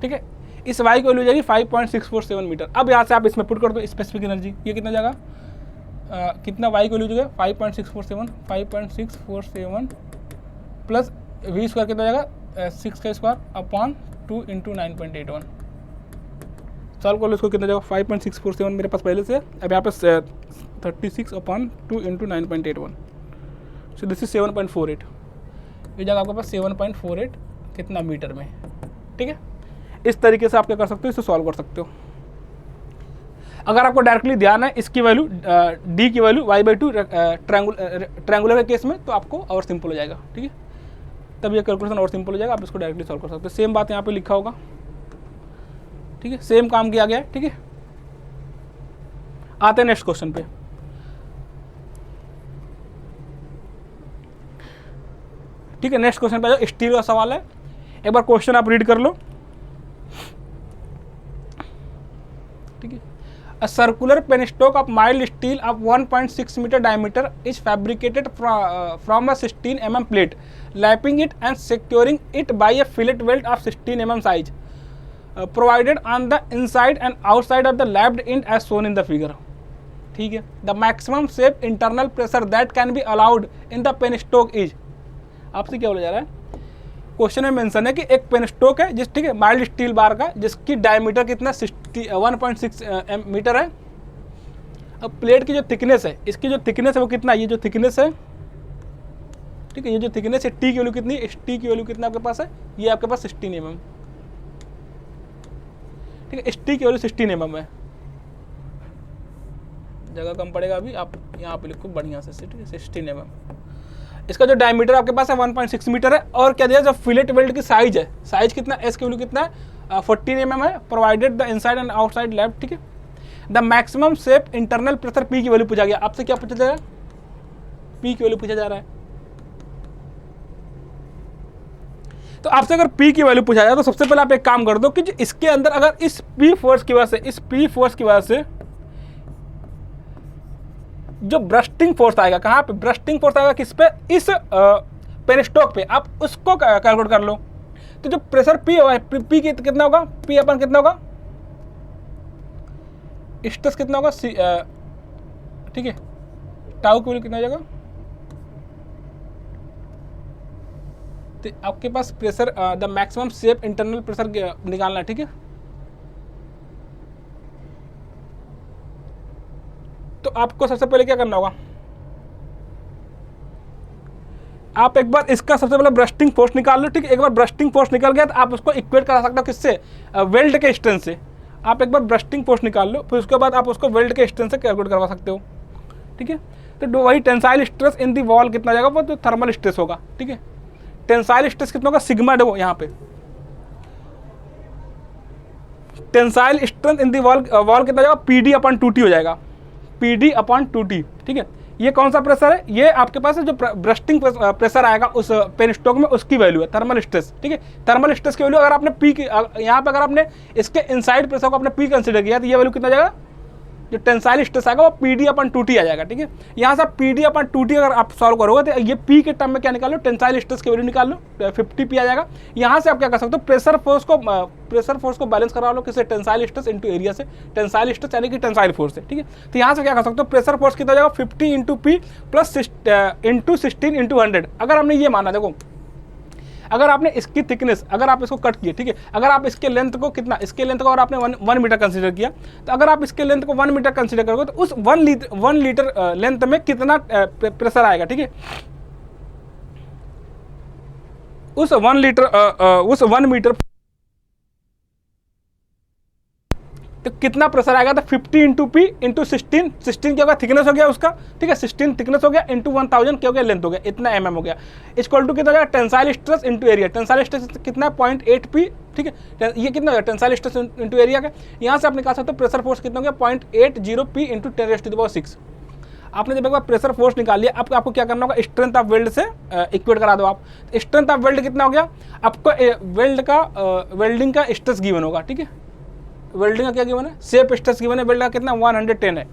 ठीक है, इस वाई की वैल्यू जाएगी 5.647 मीटर। अब यहाँ से आप इसमें पुट कर दो स्पेसिफिक एनर्जी, ये कितना जाएगा कितना वाई की वैल्यू जाएगा 5.647 प्लस वी स्क्वायर कितना जाएगा 6 का स्क्वायर अपॉन 2 इंटू 9.81। सॉल्व कर लो इसको, कितना जाएगा 5.647 मेरे पास पहले से। अब यहाँ पे 36 upon 2 into 9.81, so this is 7.48। ये जाएगा आपके पास 7.48 कितना मीटर में। ठीक है, इस तरीके से आप क्या कर सकते हो, इसे सॉल्व कर सकते हो। अगर आपको डायरेक्टली ध्यान है इसकी वैल्यू डी की वैल्यू y/2 ट्रायंगुलर के केस में, तो आपको और सिंपल हो जाएगा। ठीक है, तब ये कैलकुलेशन और सिंपल हो जाएगा, आप इसको डायरेक्टली सॉल्व कर सकते हो। सेम बात यहाँ पे लिखा होगा। ठीक है, सेम काम किया गया है। ठीक है, आते हैं नेक्स्ट क्वेश्चन पे। ठीक है, नेक्स्ट क्वेश्चन पे जो स्टील का सवाल है, एक बार क्वेश्चन आप रीड कर लो। ठीक है, a circular penstock of mild steel of 1.6 metre diameter is fabricated from a 16 mm plate, lapping it and securing it by a fillet weld of 16 mm size, provided on the inside and outside of the lapped end as shown in the figure. ठीक है, the maximum safe internal pressure that can be allowed in the penstock is, आपसे क्या बोला जा रहा है, क्वेश्चन में मेंशन है कि एक पेनस्टॉक है जिस, ठीक है, माइल्ड स्टील बार का, जिसकी डायमीटर कितना 1.6 मीटर है। अब प्लेट की जो थिकनेस है, इसकी जो थिकनेस है वो कितना, ये जो थिकनेस है, ठीक है, ये जो थिकनेस है टी की वैल्यू कितनी, इस टी की वैल्यू कितना आपके पास है, ये आपके पास 16 mm। ठीक है, टी की वैल्यू 16 mm है, जगह कम पड़ेगा अभी, आप यहाँ पे लिखो बढ़िया से, ठीक है 16 mm। इसका जो डायमीटर आपके पास है 1.6 मीटर है, और क्या दिया, जो फिलेट वेल्ड की साइज है, साइज कितना, एस की वैल्यू कितना है 14 mm है, provided the inside and outside lap. ठीक है, the maximum safe internal pressure P की वैल्यू पूछा गया। आपसे क्या पूछा जा रहा है, पी की वैल्यू पूछा जा रहा है। तो आपसे अगर P की वैल्यू पूछा जाए तो सबसे पहले आप एक काम कर दो कि इसके अंदर अगर इस P फोर्स की वजह से, इस P फोर्स की वजह से जो ब्रस्टिंग फोर्स आएगा, कहाँ पे ब्रस्टिंग फोर्स आएगा, किस पे, इस पेनस्टॉक पे, आप उसको कैलकुलेट कर लो। तो जो प्रेशर P होगा, P कितना होगा, P अपन कितना होगा, स्ट्रेस कितना होगा, ठीक है, टाउ की वैल्यू कितना हो जाएगा, तो आपके पास pressure the maximum safe internal pressure निकालना है। ठीक है, तो आपको सबसे पहले क्या करना होगा, आप एक बार इसका सबसे पहले ब्रस्टिंग फोर्स निकाल लो। ठीक है, एक बार ब्रस्टिंग फोर्स निकल गया तो आप उसको इक्वेट करा सकते हो किससे, वेल्ड के स्ट्रेंथ से। आप एक बार ब्रस्टिंग फोर्स निकाल लो, फिर उसके बाद आप उसको वेल्ड के स्ट्रेंथ से कैलकुलेट करवा सकते हो। ठीक है, तो वही tensile stress in the wall कितना जाएगा, वो तो थर्मल स्ट्रेस होगा। ठीक है, टेंसाइल स्ट्रेस कितना होगा, सिग्मा देखो यहाँ पे, tensile strength in the wall कितना जाएगा, PD अपॉन 2T हो जाएगा, PD अपॉन 2T। ठीक है, ये कौन सा प्रेशर है, ये आपके पास है जो ब्रस्टिंग प्रेशर आएगा उस पेनस्टॉक में, उसकी वैल्यू है थर्मल स्ट्रेस। ठीक है, थर्मल स्ट्रेस की वैल्यू अगर आपने P की, यहाँ पे अगर आपने इसके इनसाइड प्रेशर को आपने P कंसिडर किया तो ये वैल्यू कितना जाएगा, जो टेंसाइल स्ट्रेस आएगा वो PD अपॉन 2T आ जाएगा। ठीक है, यहाँ से PD अपॉन 2T अगर आप सॉल्व करोगे तो ये P के टर्म में क्या निकाल लो, टेंसाइल स्ट्रेस की वैल्यू निकाल लो, 50P आ जाएगा। यहाँ से आप क्या कर सकते हो, प्रेशर फोर्स को बैलेंस करा लो किससे, टेंसाइल स्ट्रेस इंटू एरिया से, टेंसाइल स्ट्रेस यानी कि टेंसाइल फोर्स है। ठीक है, तो यहाँ से क्या कर सकते हो, प्रेशर फोर्स कितना जाएगा 50 into P plus into 16 into 100। अगर हमने ये माना, देखो अगर आपने इसकी थिकनेस, अगर आप इसको कट किए, ठीक है, अगर आप इसके लेंथ को कितना, इसके लेंथ को अगर आपने 1 मीटर कंसीडर किया, तो अगर आप इसके लेंथ को 1 मीटर कंसीडर करोगे तो उस 1 लीटर लेंथ में कितना प्रेशर आएगा। ठीक है, उस 1 मीटर तो कितना प्रेशर आएगा, तो 50 इंटू पी इंटू 16, 16 क्या होगा, थिकनेस हो गया उसका, ठीक है, 16 थिकनेस हो गया इंटू 1000 क्या हो गया, लेंथ हो गया, इतना mm हो गया, इक्वल टू कितना हो जाएगा, tensile stress into area, tensile stress कितना है 0.8 पी, ठीक है, ये कितना हो गया टेंसाइल स्ट्रेस इंटू एरिया का, यहाँ से आप निकाल सकते हो प्रेशर फोर्स कितना हो गया 0.80 पी इंटू 10⁻�6। आपने जब एक बार प्रेशर फोर्स निकाल लिया, अब आपको क्या करना होगा, स्ट्रेंथ ऑफ वेल्ड से इक्वेट करा दो आप। स्ट्रेंथ ऑफ वेल्ड कितना हो गया, आपको वेल्ड का वेल्डिंग का स्ट्रेस गिवन होगा, ठीक है, वेल्डिंग का क्या गिवन है, शेप स्ट्रेस गिवन है, वेल्ड का कितना 110 है,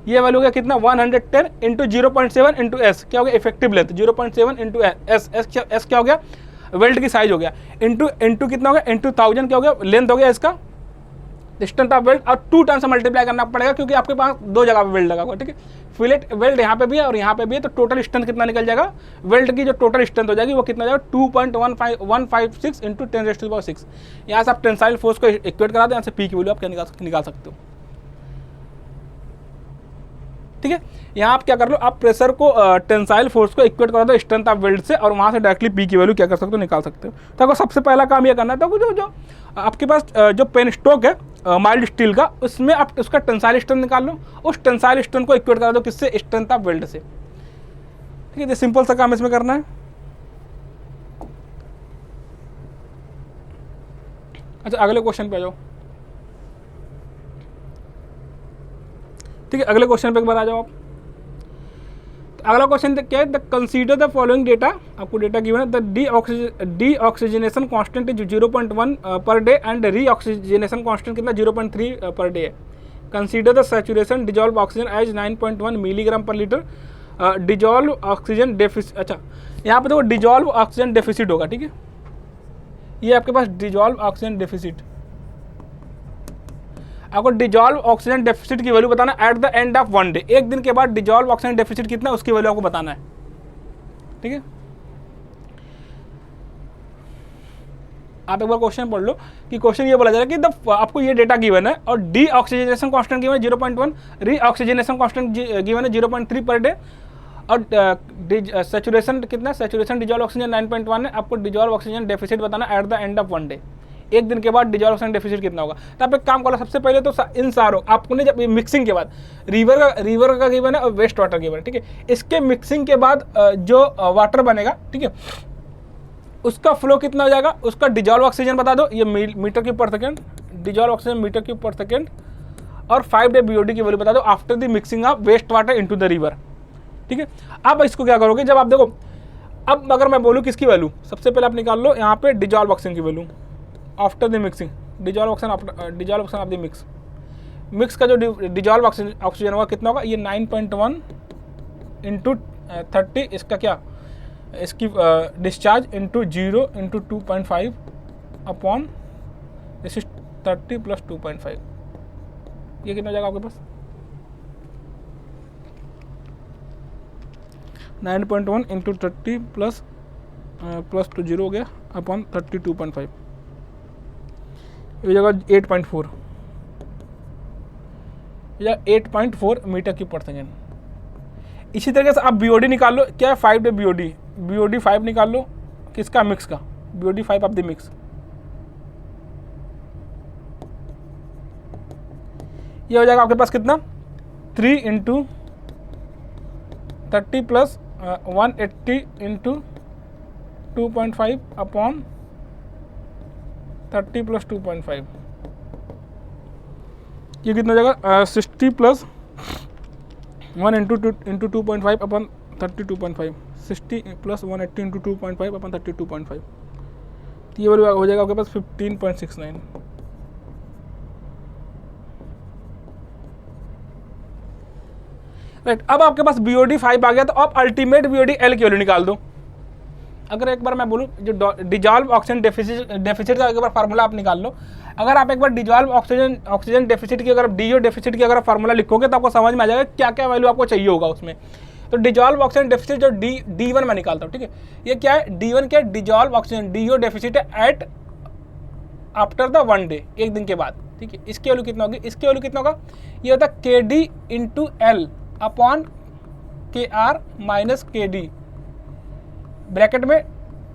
ये वैल्यू गया कितना 110 इंटू 0.7 इंटू एस क्या हो गया, effective length 0.7 into S, S क्या हो गया, वेल्ड की साइज हो गया, इंटू कितना हो गया, इंटू 1000 क्या हो गया, लेंथ हो गया इसका, डिस्टेंस ऑफ वेल्ड, और 2 टाइम से मल्टीप्लाई करना पड़ेगा क्योंकि आपके पास 2 जगह पे वेल्ड लगा हुआ, ठीक है, फिलेट वेल्ड यहाँ पे भी है और यहाँ पे भी है, तो टोटल स्ट्रेंथ कितना निकल जाएगा, वेल्ड की जो टोटल स्ट्रेंथ हो जाएगी वो कितना हो जाएगा 2.156 इंटू 10⁻⁶। यहाँ से आप टेंसाइल फोर्स को इक्वेट करा दो, यहाँ से पी की वैल्यू आप क्या निकाल सकते हो, ठीक है। यहाँ आप क्या कर लो, आप प्रेशर को टेंसाइल फोर्स को इक्वेट करा दो स्ट्रेंथ ऑफ वेल्ड से, और वहाँ से डायरेक्टली पी की वैल्यू क्या कर सकते हो, निकाल सकते हो। तो आपको सबसे पहला काम ये करना है, तो जो आपके पास जो पेन स्टोक है माइल्ड स्टील का, उसमें आप उसका टेंसाइल स्ट्रेंथ निकाल लो, उस टेंसाइल स्ट्रेंथ को इक्वेट करा दो किससे, स्ट्रेंथ ऑफ वेल्ड से, ठीक है। सिंपल सा काम इसमें करना है। अच्छा, अगले क्वेश्चन पे आ जाओ, ठीक है, अगले क्वेश्चन पे एक बार आ जाओ आप। अगला क्वेश्चन क्या है, the consider the following data, आपको डेटा गिवन है, the deoxygenation constant is 0.1 per day and reoxygenation constant कितना 0.3 पर डे है। Consider the saturation dissolve oxygen as 9.1 milligram per litre, dissolve oxygen deficit, अच्छा यहाँ पे देखो डिजॉल्व ऑक्सीजन डेफिसिट होगा, ठीक है, ये आपके पास डिजॉल्व ऑक्सीजन डेफिसिट, आपको डिजॉल्व ऑक्सीजन डेफिसिट की वैल्यू बताना at the end of 1 day, एक दिन के बाद डिजॉल्व ऑक्सीजन डेफिसिट कितना उसकी वैल्यू आपको बताना है, ठीक है। आप एक बार क्वेश्चन पढ़ लो कि क्वेश्चन ये बोला जा रहा है कि आपको ये डेटा गिवन है और डी ऑक्सीजनेशन कांस्टेंट गिवन है 0.1, री ऑक्सीजनेशन कांस्टेंट गिवन है 0.3 पर डे, और सैचुरेशन कितना, सैचुरेशन डिजॉल्व ऑक्सीजन 9.1 है, आपको डिजॉल्व ऑक्सीजन डेफिसिट बताना at the end of 1 day, एक दिन के बाद डिजॉल्व ऑक्सीजन डेफिसिट कितना होगा। तो आप एक काम करो, सबसे पहले तो इन सारों आपने जब मिक्सिंग के बाद रिवर का गिवन है और वेस्ट वाटर गिवन है, ठीक है, इसके मिक्सिंग के बाद जो वाटर बनेगा, ठीक है, उसका फ्लो कितना हो जाएगा, उसका डिजॉल्व ऑक्सीजन बता दो, ये metre cube per second, dissolve oxygen metre cube per second, और 5 डे BOD की वैल्यू बता दो after the mixing of waste water into the river, ठीक है। अब इसको क्या करोगे, जब आप देखो, अब अगर मैं बोलूँ किसकी वैल्यू, सबसे पहले आप निकाल लो यहाँ पे डिजॉल्व ऑक्सीजन की value after the mixing, dissolve oxygen of the mix का जो डिजॉल्व ऑक्सीजन होगा कितना होगा, ये 9.1 इंटू 30, इसका क्या, इसकी discharge into 0 into 2.5 upon this is 30 plus 2.5, ये कितना हो जाएगा आपके पास 9.1 इंटू 30 प्लस 0 हो गया अपॉन 32.5, ये जगह 8.4, या 8.4 मीटर क्यूब पर सेकेंड। इसी तरीके से आप BOD निकाल लो, क्या है 5 डे BOD 5 निकाल लो, किसका, मिक्स का, BOD 5 ऑफ द मिक्स, ये हो जाएगा आपके पास कितना 3 into 30 plus 180 into 2.5 upon 30 plus 2.5, ये कितना हो जाएगा 60 प्लस 1 इंटू 2.5 अपन 32.5, 60 प्लस 180 इंटू 2.5 अपन 32.5, तो ये वैल्यू हो जाएगा आपके पास 15.69। राइट, अब आपके पास BOD 5 आ गया, तो अब अल्टीमेट BOD L की वैल्यू निकाल दो। अगर एक बार मैं बोलूँ जो डिजॉल्व ऑक्सीजन डेफिसिट का एक बार फार्मूला आप निकाल लो, अगर आप एक बार डिजॉल्व ऑक्सीजन डेफिसिट की, अगर DO डेफिसिट की अगर फार्मूला लिखोगे तो आपको समझ में आ जाएगा क्या क्या वैल्यू आपको चाहिए होगा उसमें। तो डिजॉल्व ऑक्सीजन डेफिसिट जो D1 में निकालता हूँ, ठीक है, ये क्या है, D1 क्या है, डिजॉल्व ऑक्सीजन DO डेफिसिट है एट आफ्टर द 1 डे, एक दिन के बाद, ठीक है। इसकी वैल्यू कितना होगी, इसकी वैल्यू कितना होगा, ये होता है KD into L upon KR minus KD, bracket में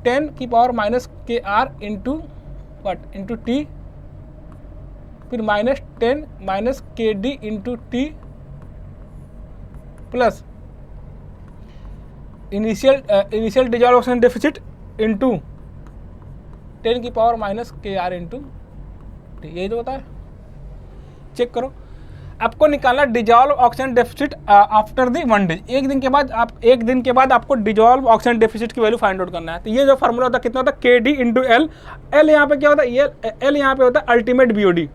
10 की power minus KR into what into T फिर -10 माइनस के D into T plus initial dissolve oxygen deficit into 10 की पावर माइनस के आर इंटू टी, यही तो होता है। चेक करो, आपको निकालना dissolve oxygen deficit after the 1 day, एक दिन के बाद आपको डिजॉल्व ऑक्सीजन डेफिसिट की वैल्यू फाइंड आउट करना है। तो ये जो फार्मूला होता है कितना होता है, के डी इंटू एल। एल यहाँ पे क्या होता है, ये एल यहाँ पे होता है अल्टीमेट बीओडी।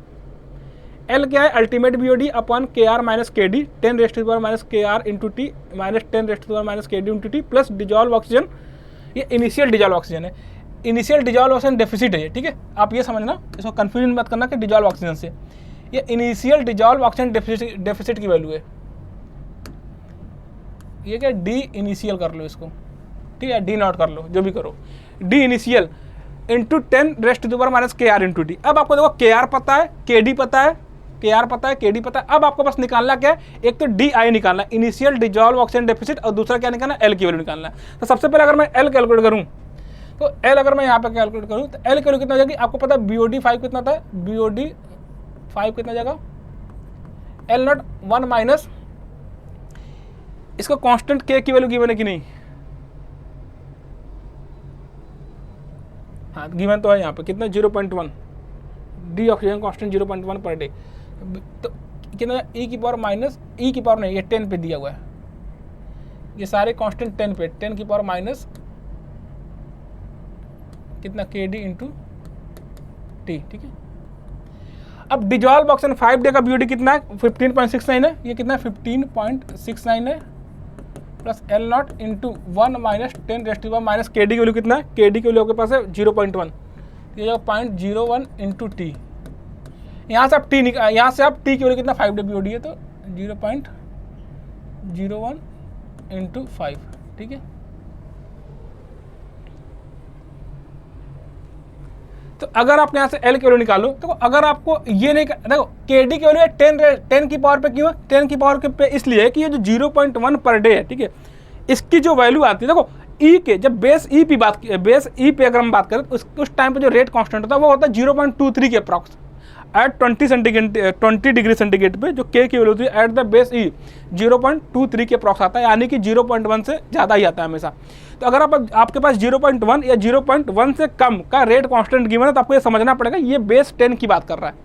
एल क्या है, ultimate BOD upon K R minus के D 10 raised to the power minus के are into T minus 10 raised to the power minus के D into T plus dissolve oxygen, ये इनिशियल डिजॉल्व ऑक्सीजन है, इनिशियल डिजॉल्व ऑक्सीजन डेफिसिट है ये, ठीक है। आप ये समझना, इसको कंफ्यूजन मत करना कि डिजॉल्व ऑक्सीजन से, ये इनिशियल डिजॉल्व ऑक्सीजन डेफिसिट की वैल्यू है। ये क्या, डी इनिशियल कर लो इसको, ठीक है, डी नॉट कर लो, जो भी करो, D initial into 10 raised to the power minus के आर इंटू डी। अब आपको देखो के आर पता है, के डी पता है, के आर पता है, के डी पता है। अब आपको बस निकालना क्या है, एक तो डी आई निकालना है, इनिशियल डिजॉल्व ऑक्सीजन डेफिसिट, और दूसरा क्या निकालना है, एल की वैल्यू निकालना है। तो सबसे पहले अगर मैं एल कैलकुलेट करूँ, तो एल अगर मैं यहाँ पे कैलकुलेट करूँ तो एल की वैल्यू कितना हो जाएगी, आपको पता है बीओडी 5 कितना था, बीओडी 5 कितना जाएगा, एल नॉट 1 माइनस, इसको कांस्टेंट के की वैल्यू गिवन है कि नहीं, हाँ गिवन तो है यहाँ पे, कितना 0.1 D oxygen constant 0.1 per day, तो कितना ई की पावर माइनस, ई की पावर नहीं, ये 10 पे दिया हुआ है, ये सारे कांस्टेंट 10 पे, 10 की पावर माइनस कितना के डी इंटू टी, ठीक है। अब डिजॉल्व ऑक्सीजन 5 डे का बीओडी कितना है, 15.69 है, ये कितना है 15.69 है, plus L naught into 1 minus 10 raised to the power minus के डी की वैल्यू कितना है, के डी की वैल्यू आपके पास है 0.1, ये जो 0.01 इंटू टी, यहाँ से आप टी यहाँ से आप टी की वैल्यू कितना 5 डे बीओडी है, तो 0.01 इंटू 5, ठीक है। तो अगर आप यहाँ से एल की वैल्यू निकालो, तो अगर आपको ये नहीं, देखो के डी की वैल्यू है 10 की पावर पे, क्यों है 10 की पावर पे, इसलिए है कि ये जो 0.1 पर डे है, ठीक है, इसकी जो वैल्यू आती है, देखो ई के जब बेस ई पे अगर हम बात करें तो उस टाइम पे जो रेट कांस्टेंट होता है वो होता है 0.23 के अप्रॉक्स एट 20 डिग्री सेंटीग्रेड पे, जो के की वैल्यू होती है एट द बेस ई 0.23 के अप्रॉक्स आता है, यानी कि 0.1 से ज़्यादा ही आता है हमेशा। तो अगर आपके पास 0.1 या 0.1 से कम का रेट कांस्टेंट गिवन है, तो आपको ये समझना पड़ेगा ये बेस 10 की बात कर रहा है,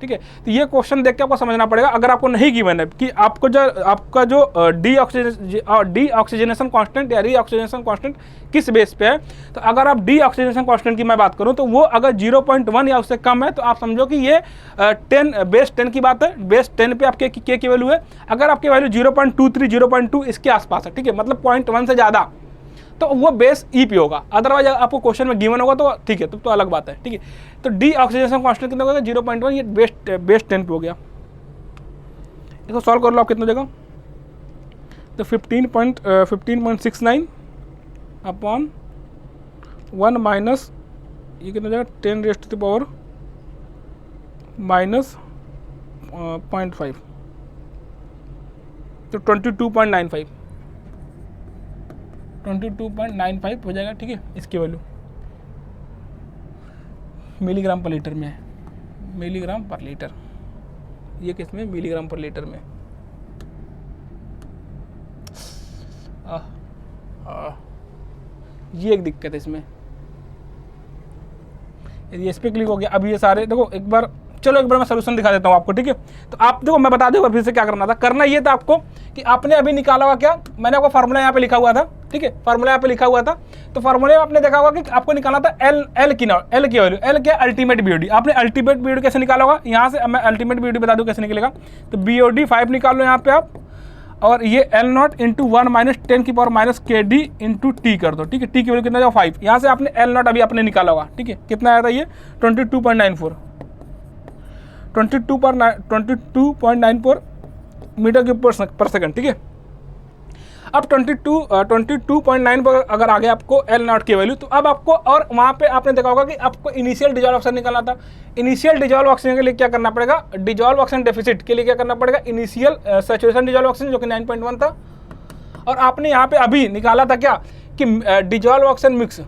ठीक है। तो ये क्वेश्चन देख के आपको समझना पड़ेगा, अगर आपको नहीं गिवन है कि आपका जो डी ऑक्सीजनेशन कांस्टेंट या री ऑक्सीजनेशन कांस्टेंट किस बेस पे है, तो अगर आप डी ऑक्सीजनेशन कांस्टेंट की मैं बात करूं तो वो अगर 0.1 या उससे कम है, तो आप समझो कि ये बेस 10 की बात है, बेस 10 पे आपके के की वैल्यू है। अगर आपकी वैल्यू 0.23 0.2 इसके आसपास है, ठीक है, मतलब 0.1 से ज़्यादा, तो वो बेस ई पे होगा। अदरवाइज आपको क्वेश्चन में गिवन होगा तो ठीक है, तो अलग बात है, ठीक है। तो डी ऑक्सीजनेशन कांस्टेंट कितना होगा, 0.1, ये बेस 10 पे हो गया। इसको सॉल्व कर लो, आप कितना देगा, तो 15.69 अपॉन 1 माइनस ये कितना जाएगा 10 raised to the power minus 0.5, तो 22.95 हो जाएगा, ठीक है। इसकी वैल्यू मिलीग्राम पर लीटर में है, मिलीग्राम पर लीटर, ये किस में, मिलीग्राम पर लीटर में। ये एक दिक्कत है इसमें, यदि इस पर क्लिक हो गया, अब ये सारे देखो एक बार मैं सोल्यूशन दिखा देता हूँ आपको, ठीक है। तो आप देखो, मैं बता दूँ फिर से क्या करना था, करना ये था आपको कि आपने अभी निकाला हुआ क्या, मैंने आपको फार्मूला यहाँ पे लिखा हुआ था, ठीक है, फार्मूला यहाँ पे लिखा हुआ था। तो फार्मूले में आपने देखा होगा कि आपको निकालना था एल की वैल्यू, एल क्या अल्टीमेट बीओडी। आपने अल्टीमेट बीओडी कैसे निकाला होगा, यहाँ से मैं अल्टीमेट बीओडी बता दूँ कैसे निकलेगा। तो बीओडी 5 निकाल लो यहाँ पे आप, और ये एल नॉट इंटू 1 माइनस 10 की पावर माइनस के डी इंटू टी कर दो, ठीक है। टी की वैल्यू कितना जाओ 5, यहाँ से आपने एल नॉट अभी आपने निकाला होगा, ठीक है, कितना आया था ये 22.94 मीटर क्यूब पर सेकंड, ठीक है। अब 22.9 पर अगर आ गया आपको एल नॉट की वैल्यू, तो अब आपको, और वहाँ पे आपने देखा होगा कि आपको इनिशियल डिजॉल्व ऑक्सीजन निकालना था। इनिशियल डिजॉल्व ऑक्सीजन के लिए क्या करना पड़ेगा, डिजॉल्व ऑक्सीजन डेफिसिट के लिए क्या करना पड़ेगा, इनिशियल सैचुरेशन डिजॉल्व ऑक्सीजन जो कि 9.1 था, और आपने यहाँ पे अभी निकाला था क्या कि dissolve oxygen mix,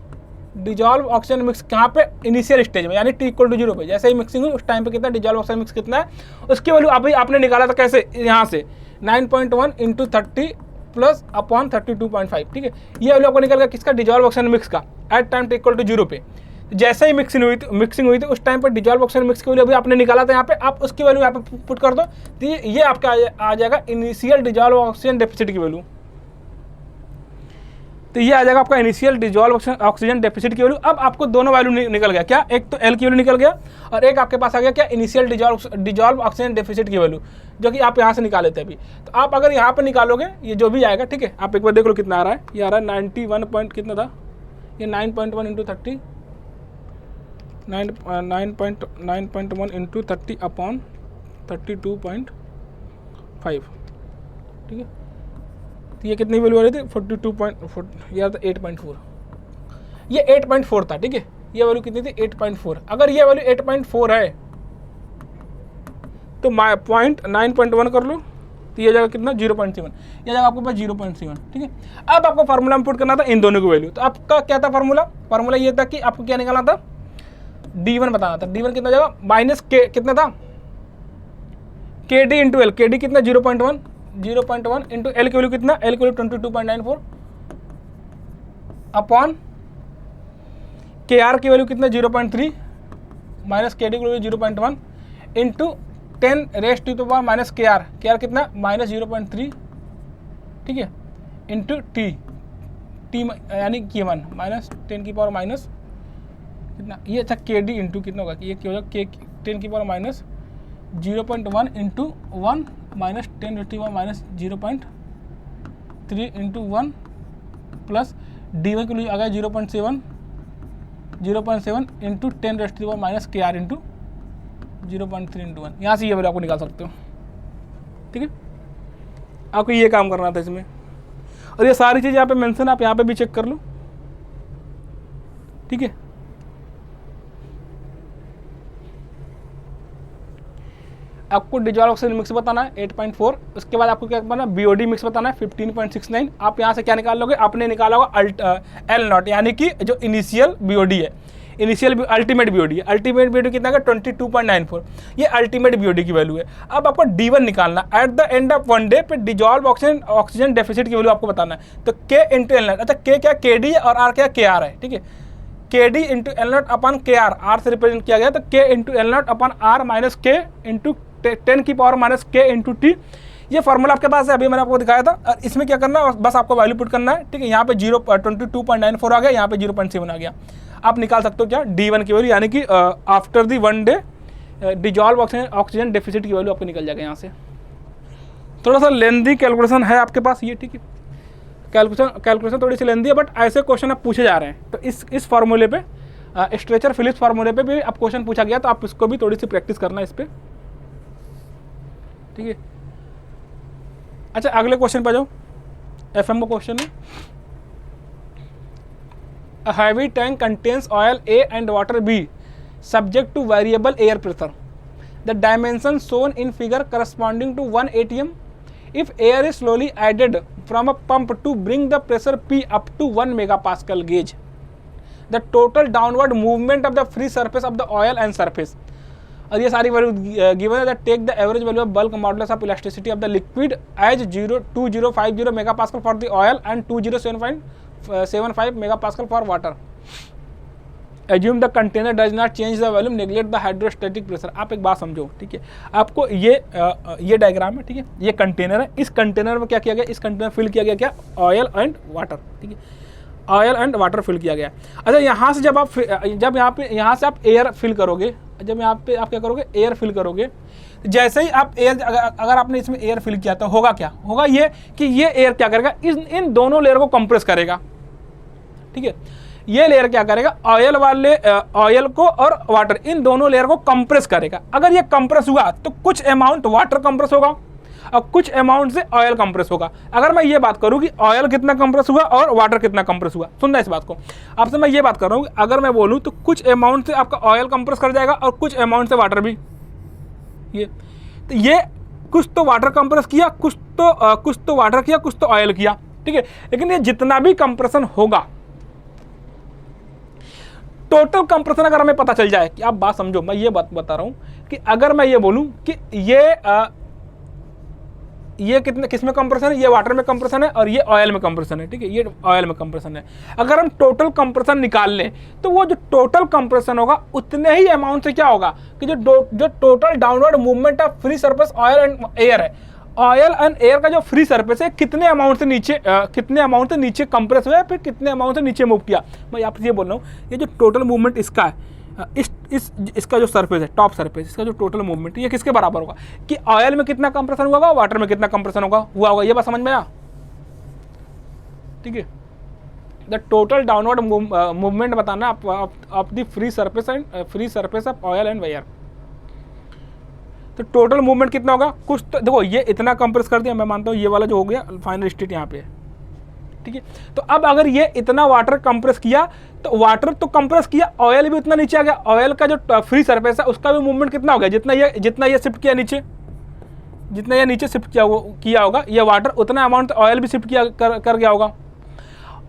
dissolve oxygen mix कहाँ पे, इनिशियल स्टेज में, यानी T = 0 पे। जैसे ही मिक्सिंग हुई उस टाइम पे कितना डिजॉल्व ऑक्सीजन मिक्स कितना है, उसकी वैल्यू अभी आपने निकाला था कैसे, यहाँ से 9.1 × 30 प्लस अपॉन 32.5, ठीक है। ये वैल्यू आपको निकल गया किसका, डिजॉल्व ऑक्सीजन मिक्स का, एट टाइम T = 0 पे। जैसे ही मिक्सिंग हुई थी उस टाइम पर डिजॉल्व ऑक्सीजन मिक्स की वैल्यू अभी आपने निकाला था यहाँ पे, आप उसकी वैल्यू यहाँ पे पुट कर दो, तो ये आपका आ जाएगा इनिशियल डिजॉल्व ऑक्सीजन डेफिसिट की वैल्यू। तो ये आ जाएगा आपका इनिशियल डिजॉल्व ऑक्सीजन डेफिसिट की वैल्यू। अब आपको दोनों वैल्यू निकल गया, क्या, एक तो एल की वैल्यू निकल गया और एक आपके पास आ गया क्या, इनिशियल डिजॉल्व ऑक्सीजन डेफिसिट की वैल्यू, जो कि आप यहाँ से निकाले थे अभी। तो आप अगर यहाँ पे निकालोगे ये जो भी आएगा, ठीक है, आप एक बार देख लो कितना आ रहा है, ये आ रहा है 91 पॉइंट कितना था, ये 9.1 × 30 9.1 × 30 अपॉन 32.5, ठीक है। तो ये कितनी वैल्यू आ रही थी, 42.4, ये था 8.4, ये 8.4 था, ठीक है। ये वैल्यू कितनी थी, 8.4। अगर ये वैल्यू 8.4 है तो पॉइंट 9.1 कर लो, तो ये जाएगा कितना, 0.7, ये जाएगा आपके पास 0.7, ठीक है। अब आपको फार्मूला में पुट करना था इन दोनों की वैल्यू। तो आपका क्या था फार्मूला ये था कि आपको क्या निकालना था, D1 बताना था। D1 कितना जाएगा, माइनस के कितना था, KD × L, KD कितना 0.1 इंटू L की वैल्यू कितना, L की वैल्यू 22.94 अपॉन KR की वैल्यू कितना 0.3 माइनस KD की वैल्यू 0.1 इंटू 10⁻⁻⁻ KR कितना -0.3, ठीक है, इंटू T यानी K1 -10⁻⁻ कितना, ये था KD इंटू कितना होगा, ये क्या होगा, 10⁻⁻0.1 इंटू 1 -10⁻⁻0.3 इंटू 1 प्लस D1 के लिए आ गया 0.7 इंटू 10⁻⁻KR इंटू 0.3 इंटू 1। यहाँ से ये वैल्यू आपको निकाल सकते हो, ठीक है। आपको ये काम करना था इसमें, और ये सारी चीज़ यहाँ पे मेंशन, आप यहाँ पे भी चेक कर लो, ठीक है। आपको डिजॉल्व ऑक्सीजन मिक्स बताना है 8.4, उसके बाद आपको क्या बताना है, BOD मिक्स बताना है 15.69। आप यहाँ से क्या निकाल लोगे, आपने निकाला होगा L0, यानी कि जो इनिशियल BOD है, इनिशियल अल्टीमेट BOD है। अल्टीमेट BOD कितना है, 22.94, ये अल्टीमेट BOD की वैल्यू है। अब आपको D1 निकालना, at the end of 1 day पे डिजॉल्व ऑक्सीजन डेफिसिट की वैल्यू आपको बताना है। तो K × L0, अच्छा K क्या, KD है और R क्या, KR है, ठीक है। KD × L0 upon KR, R से रिप्रेजेंट किया गया, तो K × L0 upon R minus K into 10⁻⁻K into T। ये फार्मूला आपके पास है, अभी मैंने आपको दिखाया था। और इसमें क्या करना है, बस आपको वैल्यू पुट करना है, ठीक है। यहाँ पे 22.94 आ गया, यहाँ पे 0.7 आ गया। आप निकाल सकते हो क्या, D1 की वैल्यू, यानी कि after the 1 day dissolve oxygen deficit की वैल्यू आपको निकल जाएगा यहाँ से। थोड़ा सा लेंदी कैलकुलेशन है आपके पास ये, ठीक है। कैलकुलेशन थोड़ी सी लेंदी है, बट ऐसे क्वेश्चन आप पूछे जा रहे हैं। तो इस फार्मूले पे, स्ट्रेचर फिलिप्स फार्मूले पे भी आप क्वेश्चन पूछा गया, तो आप इसको भी थोड़ी सी प्रैक्टिस करना इस पर, ठीक है। अच्छा, अगले क्वेश्चन पे जाओ। FM का क्वेश्चन है, a heavy tank contains oil A and water B subject to variable air pressure. The dimension shown in figure corresponding to 1 atm if air is slowly added from a pump to bring the pressure P up to 1 megapascal gauge. The total downward movement of the free surface of the oil and surface. और ये सारी वैल्यू गिवन है, that take the average value of bulk modulus of elasticity of the liquid as 2050 megapascal for the oil and 2075 megapascal for water. Assume the container does not change the volume, neglect the hydrostatic pressure. आप एक बात समझो, ठीक है। आपको ये डायग्राम है, ठीक है। ये कंटेनर है, इस कंटेनर में क्या किया गया, इस कंटेनर फिल किया गया क्या, ऑयल एंड वाटर, ठीक है। ऑयल एंड वाटर फिल किया गया। अच्छा, यहाँ से जब यहाँ से आप एयर फिल करोगे, जब यहाँ पे आप क्या करोगे, एयर फिल करोगे, जैसे ही आप एयर, अगर आपने इसमें एयर फिल किया तो होगा क्या, होगा ये कि ये एयर क्या करेगा, इन दोनों लेयर को कंप्रेस करेगा, ठीक है। ये लेयर क्या करेगा, ऑयल को और वाटर, इन दोनों लेयर को कंप्रेस करेगा। अगर ये कंप्रेस हुआ तो कुछ अमाउंट वाटर कंप्रेस होगा और कुछ अमाउंट से ऑयल कंप्रेस होगा। अगर मैं ये बात करूं कि ऑयल कितना कंप्रेस हुआ और वाटर कितना कंप्रेस हुआ, सुनना इस बात को। आपसे मैं ये बात कर रहा हूं, अगर मैं बोलूं तो कुछ अमाउंट से आपका ऑयल कंप्रेस कर जाएगा और कुछ अमाउंट से वाटर भी। ये कुछ तो वाटर कंप्रेस किया, कुछ तो वाटर किया, कुछ तो ऑयल किया, ठीक है। लेकिन ये जितना भी कंप्रेशन होगा, टोटल कंप्रेशन अगर हमें पता चल जाए कि आप बात समझो, मैं ये बात बता रहा हूं कि अगर मैं ये बोलूं कि ये कितने किस में कंप्रेशन है, ये वाटर में कंप्रेशन है और ये ऑयल में कंप्रेशन है, ठीक है, ये ऑयल में कंप्रेशन है। अगर हम टोटल कंप्रेशन निकाल लें तो वो जो टोटल कंप्रेशन होगा उतने ही अमाउंट से क्या होगा कि जो total downward movement of free surface oil and air है, ऑयल एंड एयर का जो फ्री सरफेस है कितने अमाउंट से नीचे कंप्रेस हुआ है, फिर कितने अमाउंट से नीचे मूव किया। मैं आपसे ये बोल रहा हूँ, ये जो टोटल मूवमेंट इसका है, इसका जो सरफेस है, टॉप सरफेस, इसका जो टोटल मूवमेंट ये किसके बराबर होगा कि ऑयल में कितना कंप्रेशन हुआ होगा, वाटर में कितना कंप्रेशन हुआ होगा। ये बात समझ में आया, ठीक है। द टोटल डाउनवर्ड मूवमेंट बताना of the free surface of oil and air. तो टोटल मूवमेंट कितना होगा, कुछ तो देखो ये इतना कंप्रेस कर दिया, मैं मानता हूँ ये वाला जो हो गया फाइनल स्टेट यहाँ पे है, ठीक है। तो अब अगर ये इतना वाटर कंप्रेस किया तो वाटर तो कंप्रेस किया, ऑयल भी उतना नीचे आ गया, ऑयल का जो फ्री सरफेस है उसका भी मूवमेंट कितना हो गया, जितना ये शिफ्ट किया नीचे, जितना ये नीचे शिफ्ट किया होगा ये वाटर, उतना अमाउंट ऑयल भी शिफ्ट किया कर गया होगा।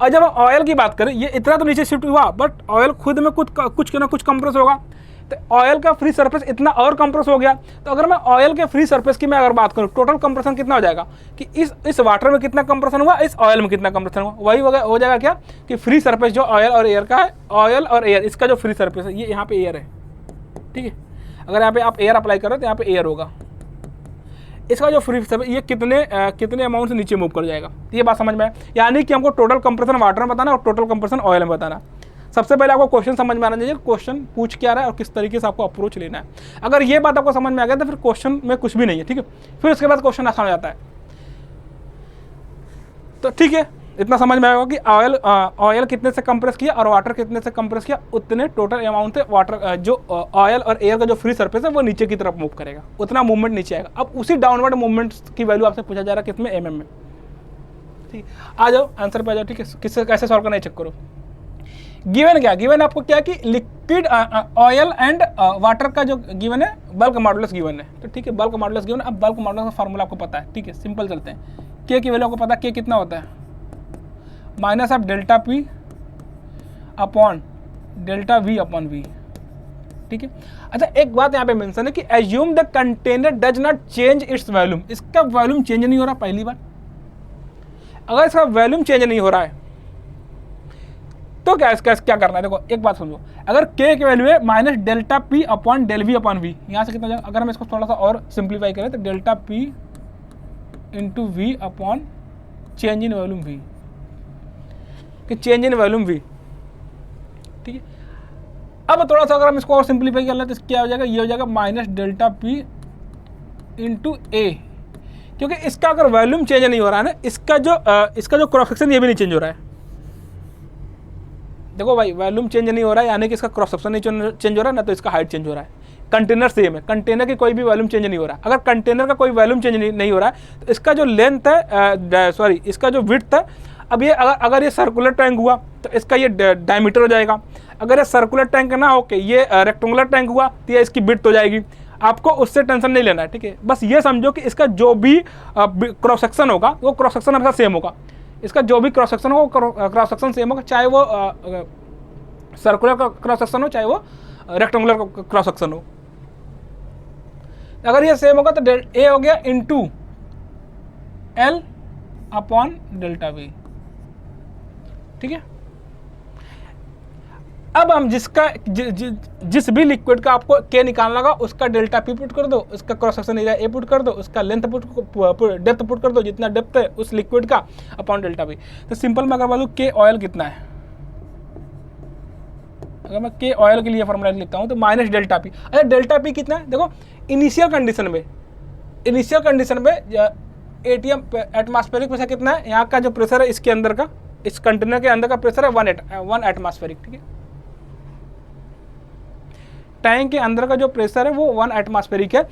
और जब हम ऑयल की बात करें, ये इतना तो नीचे शिफ्ट हुआ, बट ऑयल खुद में कुछ ना कुछ कंप्रेस होगा, तो ऑयल का फ्री सरफेस इतना और कंप्रेस हो गया। तो अगर मैं ऑयल के फ्री सरफेस की मैं अगर बात करूं, टोटल कंप्रेशन कितना हो जाएगा कि इस वाटर में कितना कंप्रेशन हुआ, इस ऑयल में कितना कंप्रेशन हुआ, वही हो जाएगा क्या कि फ्री सरफेस जो ऑयल और एयर का है, ऑयल और एयर इसका जो फ्री सरफेस है, ये यहाँ पे एयर है, ठीक है। अगर यहाँ पे आप एयर अप्लाई करो तो यहाँ पे एयर होगा, इसका जो फ्री सरफेस ये कितने अमाउंट से नीचे मूव कर जाएगा। ये बात समझ में है, यानी कि हमको टोटल कंप्रेशन वाटर में बताना और टोटल कंप्रेशन ऑयल में बताना। सबसे पहले आपको क्वेश्चन समझ में आना चाहिए, क्वेश्चन पूछ क्या रहा है और किस तरीके से आपको अप्रोच लेना है। अगर ये बात आपको समझ में आ गया तो फिर क्वेश्चन में कुछ भी नहीं है, ठीक है। फिर उसके बाद क्वेश्चन आसान हो जाता है। तो ठीक है, इतना समझ में आएगा कि ऑयल कितने से कंप्रेस किया और वाटर कितने से कंप्रेस किया, उतने टोटल अमाउंट से वाटर जो ऑयल और एयर का जो फ्री सरफेस है वो नीचे की तरफ मूव करेगा, उतना मूवमेंट नीचे आएगा। अब उसी डाउनवर्ड मूवमेंट की वैल्यू आपसे पूछा जा रहा है किसमें, एमएम में, ठीक। आ जाओ आंसर पे आ जाओ, ठीक है। किससे कैसे सॉल्व करना है चेक करो। गिवन क्या, गिवन आपको क्या कि लिक्विड ऑयल एंड वाटर का जो गिवन है बल्क मॉडुलस गिवन है, तो ठीक है, बल्क मॉडुलस गिवन है। अब बल्क मॉडुलस का फार्मूला आपको पता है, ठीक है, सिंपल चलते हैं। के की वैल्यू आपको पता है, के कितना होता है, minus of delta P upon delta V upon V, ठीक है। अच्छा एक बात यहाँ पे मेंशन है कि assume the container does not change its volume, इसका वॉल्यूम चेंज नहीं हो रहा। पहली बार अगर इसका वॉल्यूम चेंज नहीं हो रहा है तो क्या करना है, देखो एक बात समझो, अगर k की वैल्यू है minus delta P upon del V upon V, यहाँ से कितना जाएगा, अगर हम इसको थोड़ा सा और सिंप्लीफाई करें तो delta P into V upon change in volume V, कि चेंज इन वॉल्यूम वी, ठीक है। अब थोड़ा सा अगर हम इसको और सिंप्लीफाई कर लें तो क्या हो जाएगा, ये हो जाएगा माइनस डेल्टा पी इंटू ए, क्योंकि इसका अगर वॉल्यूम चेंज नहीं हो रहा है ना, इसका जो क्रॉस सेक्शन ये भी नहीं चेंज हो रहा है। देखो भाई वॉल्यूम चेंज नहीं हो रहा है यानी कि इसका क्रॉस सेक्शन नहीं चेंज हो रहा है ना, तो इसका हाइट चेंज हो रहा है। कंटेनर सेम है, कंटेनर की कोई भी वॉल्यूम चेंज नहीं हो रहा है। अगर कंटेनर का कोई वॉल्यूम चेंज नहीं हो रहा है तो इसका जो लेंथ है, इसका जो विड्थ है, अब ये अगर ये सर्कुलर टैंक हुआ तो इसका ये डायमीटर हो जाएगा। अगर ये सर्कुलर टैंक ना हो के ये रेक्टेंगुलर टैंक हुआ तो ये इसकी विड्थ हो जाएगी। आपको उससे टेंशन नहीं लेना है, ठीक है। बस ये समझो कि इसका जो भी क्रॉस सेक्शन होगा वो क्रॉस सेक्शन हमेशा सेम होगा। इसका जो भी क्रॉस सेक्शन हो वो क्रॉस सेक्शन सेम होगा, चाहे वो सर्कुलर क्रॉस सेक्शन हो चाहे वो रेक्टेंगुलर क्रॉस सेक्शन हो। अगर ये सेम होगा तो ए हो गया into L upon delta we, ठीक है। अब हम जिस भी लिक्विड का आपको के निकालना होगा उसका डेल्टा पी पुट कर दो, उसका cross section area A put कर दो, उसका लेंथ डेप्थ पुट कर दो, जितना डेप्थ है उस लिक्विड का अपॉन डेल्टा पी। तो सिंपल मैं अगर बोलूँ के ऑयल कितना है, अगर मैं के ऑयल के लिए फॉर्मूला लिखता हूँ तो माइनस डेल्टा पी। अच्छा डेल्टा पी कितना है, देखो इनिशियल कंडीशन में एटीएम एटमॉस्फेरिक प्रेशर कितना है, यहाँ का जो प्रेशर है इसके अंदर का, इस कंटेनर के अंदर का प्रेशर है 1 एटमॉस्फेरिक, ठीक है। टैंक के अंदर का जो प्रेशर है वो 1 एटमॉस्फेरिक है।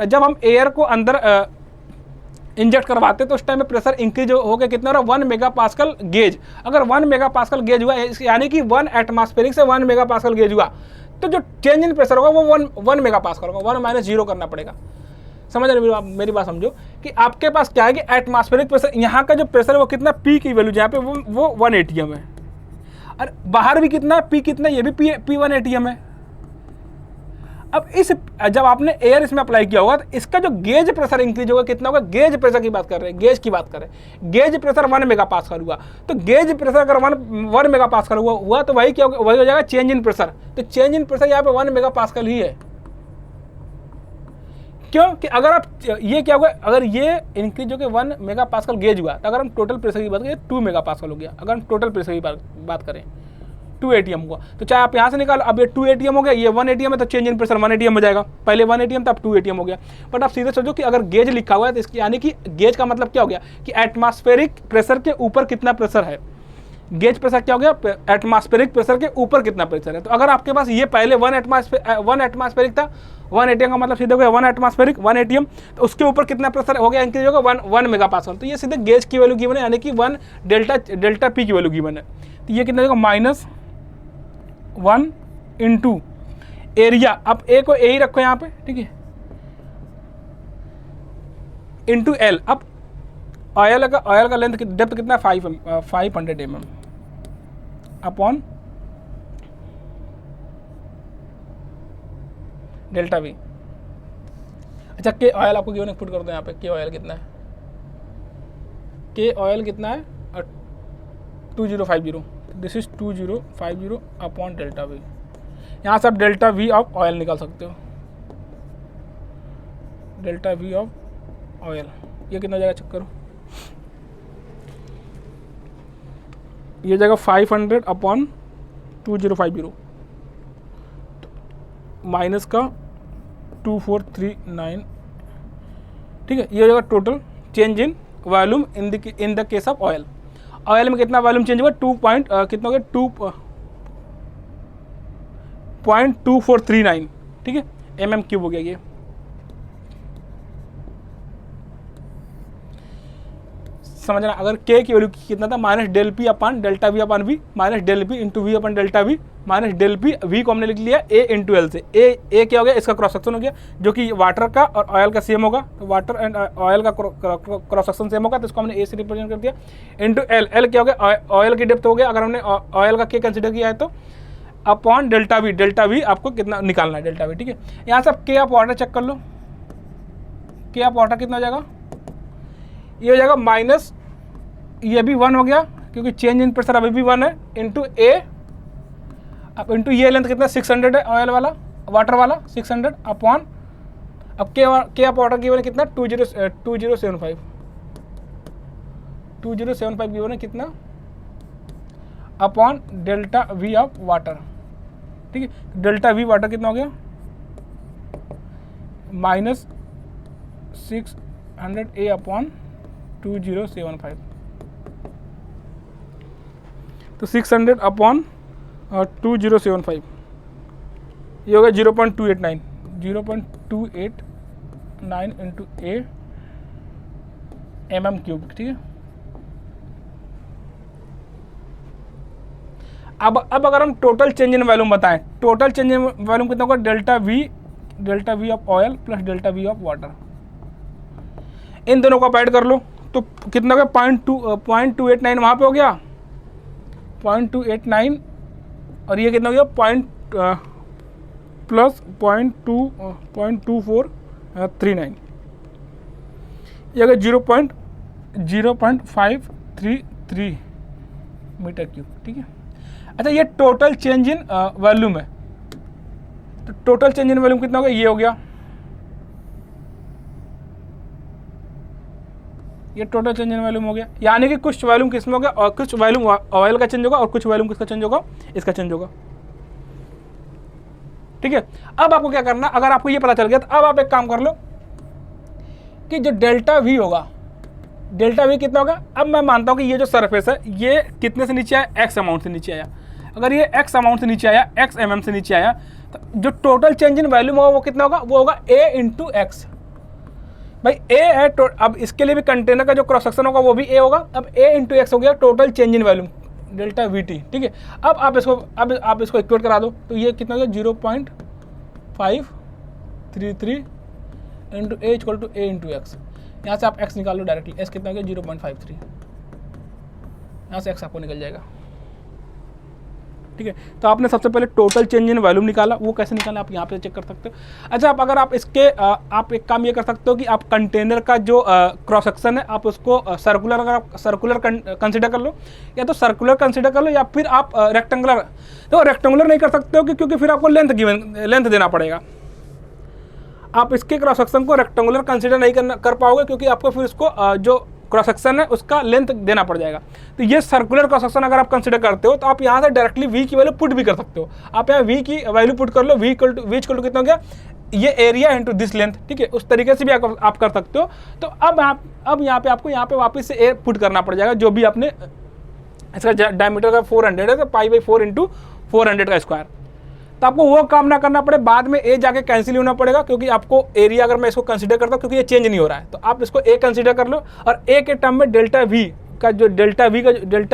जब हम एयर को अंदर इंजेक्ट करवाते तो उस टाइम में प्रेशर इंक्रीज हो गया, कितना हो रहा है 1 मेगापास्कल गेज। अगर 1 मेगापास्कल गेज हुआ यानी कि 1 एटमॉस्फेरिक से 1 मेगापास्कल गेज हुआ तो जो चेंज इन प्रेशर होगा वो 1 मेगापास्कल होगा, 1 माइनस 0 करना पड़ेगा। समझ रहे मेरी बात समझो कि आपके पास क्या है कि एटमॉस्फेरिक प्रेशर, यहाँ का जो प्रेशर है वो कितना पी की वैल्यू जहाँ पे वो 1 atm है, और बाहर भी कितना है, पी कितना है, ये भी P1 ATM है। अब इस जब आपने एयर इसमें अप्लाई किया होगा तो इसका जो गेज प्रेशर इंक्रीज होगा कितना होगा, गेज प्रेशर की बात कर रहे हैं, गेज की बात कर रहे हैं, गेज प्रेशर 1 मेगापास्कल हुआ। तो गेज प्रेशर अगर 1 मेगापास्कल हुआ तो वही क्या होगा, वही हो जाएगा चेंज इन प्रेशर। तो चेंज इन प्रेशर यहाँ पे 1 मेगापास्कल ही है। क्यों कि अगर आप ये क्या होगा, अगर ये इंक्रीज होकर 1 मेगापास्कल गेज हुआ तो अगर हम टोटल प्रेशर की बात करें 2 मेगापास्कल हो गया। अगर हम टोटल प्रेशर की बात करें 2 ATM हुआ, तो चाहे आप यहाँ से निकालो, अब ये 2 ATM हो गया, ये 1 ATM है तो चेंज इन प्रेशर 1 ATM हो जाएगा। पहले 1 ATM था, अब 2 ATM हो गया। बट आप सीधे सोचो कि अगर गेज लिखा हुआ है तो इसकी यानी कि गेज का मतलब क्या हो गया कि एटमॉस्फेरिक प्रेशर के ऊपर कितना प्रेशर है। गेज प्रेशर क्या हो गया, एटमॉस्फेरिक प्रेशर के ऊपर कितना प्रेशर है। तो अगर आपके पास ये पहले 1 एटमॉस्फेरिक था, 1 ATM का मतलब सीधे हो गया 1 एटमॉस्फेरिक 1 ATM, तो उसके ऊपर कितना प्रेशर हो गया, इंक्रीज होगा 1 मेगापास्कल। तो ये सीधे गेज की वैल्यू गिवन है, यानी कि 1 डेल्टा पी की वैल्यू गिवन है। तो ये कितना होगा, -1 इंटू एरिया, आप ए को ए ही रखो यहाँ पे, ठीक है, इंटू एल। अब ऑयल का लेंथ डेप्थ कितना है, 500 mm अपॉन डेल्टा वी। अच्छा, के ऑयल आपको गिवन पुट कर दो यहाँ पे, के ऑयल कितना है, के ऑयल कितना है 2050, this is 2050 upon delta we. यहाँ से आप डेल्टा वी ऑफ ऑयल निकाल सकते हो, डेल्टा वी ऑफ ऑयल ये कितना जाएगा, चेक करो, ये जाएगा 500 अपॉन 2050 माइनस का 2439, ठीक है। ये हो जाएगा total change in volume in the case of oil. Oil में कितना वॉल्यूम चेंज हुआ, कितना हो गया 2.2439, ठीक है, mm³ हो गया ये। समझना, अगर के की वैल्यू कितना था, minus del P upon delta V upon V, minus del P into V upon delta V, minus del P, V को हमने लिख लिया ए इंटू एल से। ए क्या हो गया, इसका क्रॉस सेक्शन हो गया, जो कि वाटर का और ऑयल का सेम होगा। तो वाटर एंड ऑयल का क्रॉस सेक्शन सेम होगा, तो इसको हमने ए से रिप्रेजेंट कर दिया, इंटू एल। एल क्या हो गया, ऑयल की डेप्थ हो गया, अगर हमने ऑयल का के कंसिडर किया है तो, अपॉन डेल्टा वी आपको कितना निकालना है, डेल्टा वी, ठीक है। यहाँ से आप के ऑफ वाटर चेक कर लो, के ऑफ वाटर कितना हो जाएगा, ये हो जाएगा माइनस, ये भी 1 हो गया क्योंकि चेंज इन प्रेशर अभी भी 1 है, इंटू ए, अब इंटू ये लेंथ कितना 600 है ऑयल वाला, वाटर वाला 600 अपॉन, अब के ऑफ वाटर की वैल्यू कितना 2075 की वैल्यू कितना, upon delta V of water, ठीक है। डेल्टा वी वाटर कितना हो गया, माइनस 600 ए अपॉन 2075, तो 600 अपॉन 2075 ये होगा 0.289 इंटू ए mm³, ठीक है। अब अगर हम टोटल चेंज इन वॉल्यूम बताएं, टोटल चेंज इन वॉल्यूम कितना होगा, delta V of oil plus delta V of water, इन दोनों को ऐड कर लो तो कितना हो गया, 0.289 वहाँ पे हो गया 0.289, और ये कितना हो गया प्लस 0.2439, ये हो गया 0.0533 मीटर³, ठीक है। अच्छा, ये टोटल चेंज इन वॉल्यूम है, तो टोटल चेंज इन वॉल्यूम कितना हो गया, ये हो गया, ये टोटल चेंज इन वॉल्यूम हो गया, यानी कि कुछ वॉल्यूम किसमें हो गया, और कुछ वॉल्यूम ऑयल का चेंज होगा और कुछ वॉल्यूम किसका चेंज होगा, इसका चेंज होगा, ठीक है। अब आपको क्या करना, अगर आपको ये पता चल गया तो अब आप एक काम कर लो कि जो डेल्टा वी होगा, डेल्टा वी कितना होगा, अब मैं मानता हूं कि ये जो सरफेस है ये कितने से नीचे आया, एक्स अमाउंट से नीचे आया। अगर ये एक्स अमाउंट से नीचे आया, एक्स mm से नीचे आया, तो जो टोटल चेंज इन वॉल्यूम होगा वो कितना होगा, वो होगा ए इंटू एक्स। भाई ए है, अब इसके लिए भी कंटेनर का जो क्रॉस सेक्शन होगा वो भी ए होगा। अब ए इंटू एक्स हो गया total change in volume, delta we T, ठीक है। अब आप इसको इक्वेट करा दो, तो ये कितना हो गया 0.533 into A equal to A into X. यहाँ से आप x निकाल लो डायरेक्टली, s कितना हो गया 0.53, यहाँ से x आपको निकल जाएगा। ठीक है। तो आपने सबसे पहले टोटल चेंज इन वॉल्यूम निकाला, वो कैसे निकाला आप यहाँ पे चेक कर सकते हो। अच्छा, आप अगर आप इसके आप एक काम ये कर सकते हो कि आप कंटेनर का जो क्रॉस सेक्शन है आप उसको सर्कुलर, अगर आप सर्कुलर कंसिडर कर लो, या तो सर्कुलर कंसिडर कर लो, या फिर आप रेक्टेंगुलर। तो रेक्टेंगुलर नहीं कर सकते हो क्योंकि फिर आपको लेंथ देना पड़ेगा। आप इसके क्रॉस सेक्शन को रेक्टेंगुलर कंसिडर नहीं कर पाओगे क्योंकि आपको फिर इसको जो क्रॉस सेक्शन है उसका लेंथ देना पड़ जाएगा। तो ये सर्कुलर क्रॉस सेक्शन अगर आप कंसिडर करते हो तो आप यहाँ से डायरेक्टली v की वैल्यू पुट भी कर सकते हो। आप यहाँ v की वैल्यू पुट कर लो, v इक्वल टू कितना हो गया, ये एरिया इंटू दिस लेंथ, ठीक है। उस तरीके से भी आप कर सकते हो। तो अब यहाँ पे आपको यहाँ पे वापस से ए पुट करना पड़ जाएगा, जो भी आपने इसका डायमीटर का 400 है तो π/4 इंटू 400 का स्क्वायर। तो आपको वो काम ना करना पड़े, बाद में ए जाके कैंसिल होना पड़ेगा, क्योंकि आपको एरिया अगर मैं इसको कंसीडर करता हूँ क्योंकि ये चेंज नहीं हो रहा है, तो आप इसको ए कंसीडर कर लो। और ए के टर्म में डेल्टा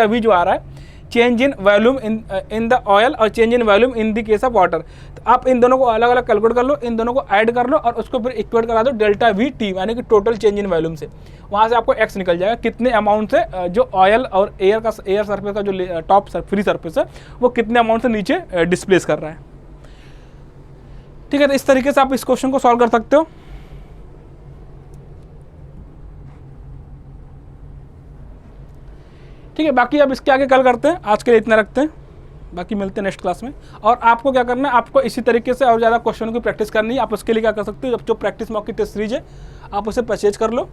वी जो आ रहा है, change in volume in the oil और change in volume in the case of water, तो आप इन दोनों को अलग अलग कैलकुलेट कर लो, इन दोनों को ऐड कर लो और उसको फिर इक्वेट करा दो डेल्टा वी टी, यानी कि टोटल चेंज इन वॉल्यूम से। वहाँ से आपको एक्स निकल जाएगा, कितने अमाउंट से जो ऑयल और एयर सरफेस का जो टॉप फ्री सरफेस है वो कितने अमाउंट से नीचे डिस्प्लेस कर रहा है, ठीक है। तो इस तरीके से आप इस क्वेश्चन को सॉल्व कर सकते हो। ठीक है, बाकी अब इसके आगे कल करते हैं, आज के लिए इतना रखते हैं, बाकी मिलते हैं नेक्स्ट क्लास में। और आपको क्या करना है, आपको इसी तरीके से और ज़्यादा क्वेश्चन की प्रैक्टिस करनी है। आप उसके लिए क्या कर सकते हो, जो प्रैक्टिस मॉक की टेस्ट सीरीज है आप उसे परचेज कर लो,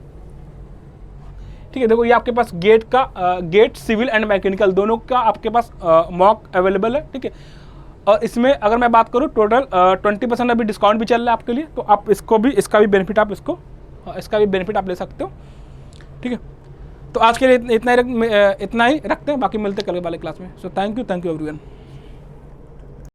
ठीक है। देखो ये आपके पास गेट सिविल एंड मैकेनिकल दोनों का आपके पास मॉक अवेलेबल है, ठीक है। और इसमें अगर मैं बात करूँ टोटल 20% अभी डिस्काउंट भी चल रहा है आपके लिए, तो आप इसका भी बेनिफिट आप ले सकते हो, ठीक है। तो आज के लिए इतना ही रखते हैं, बाकी मिलते हैं कल वाले क्लास में। So thank you everyone.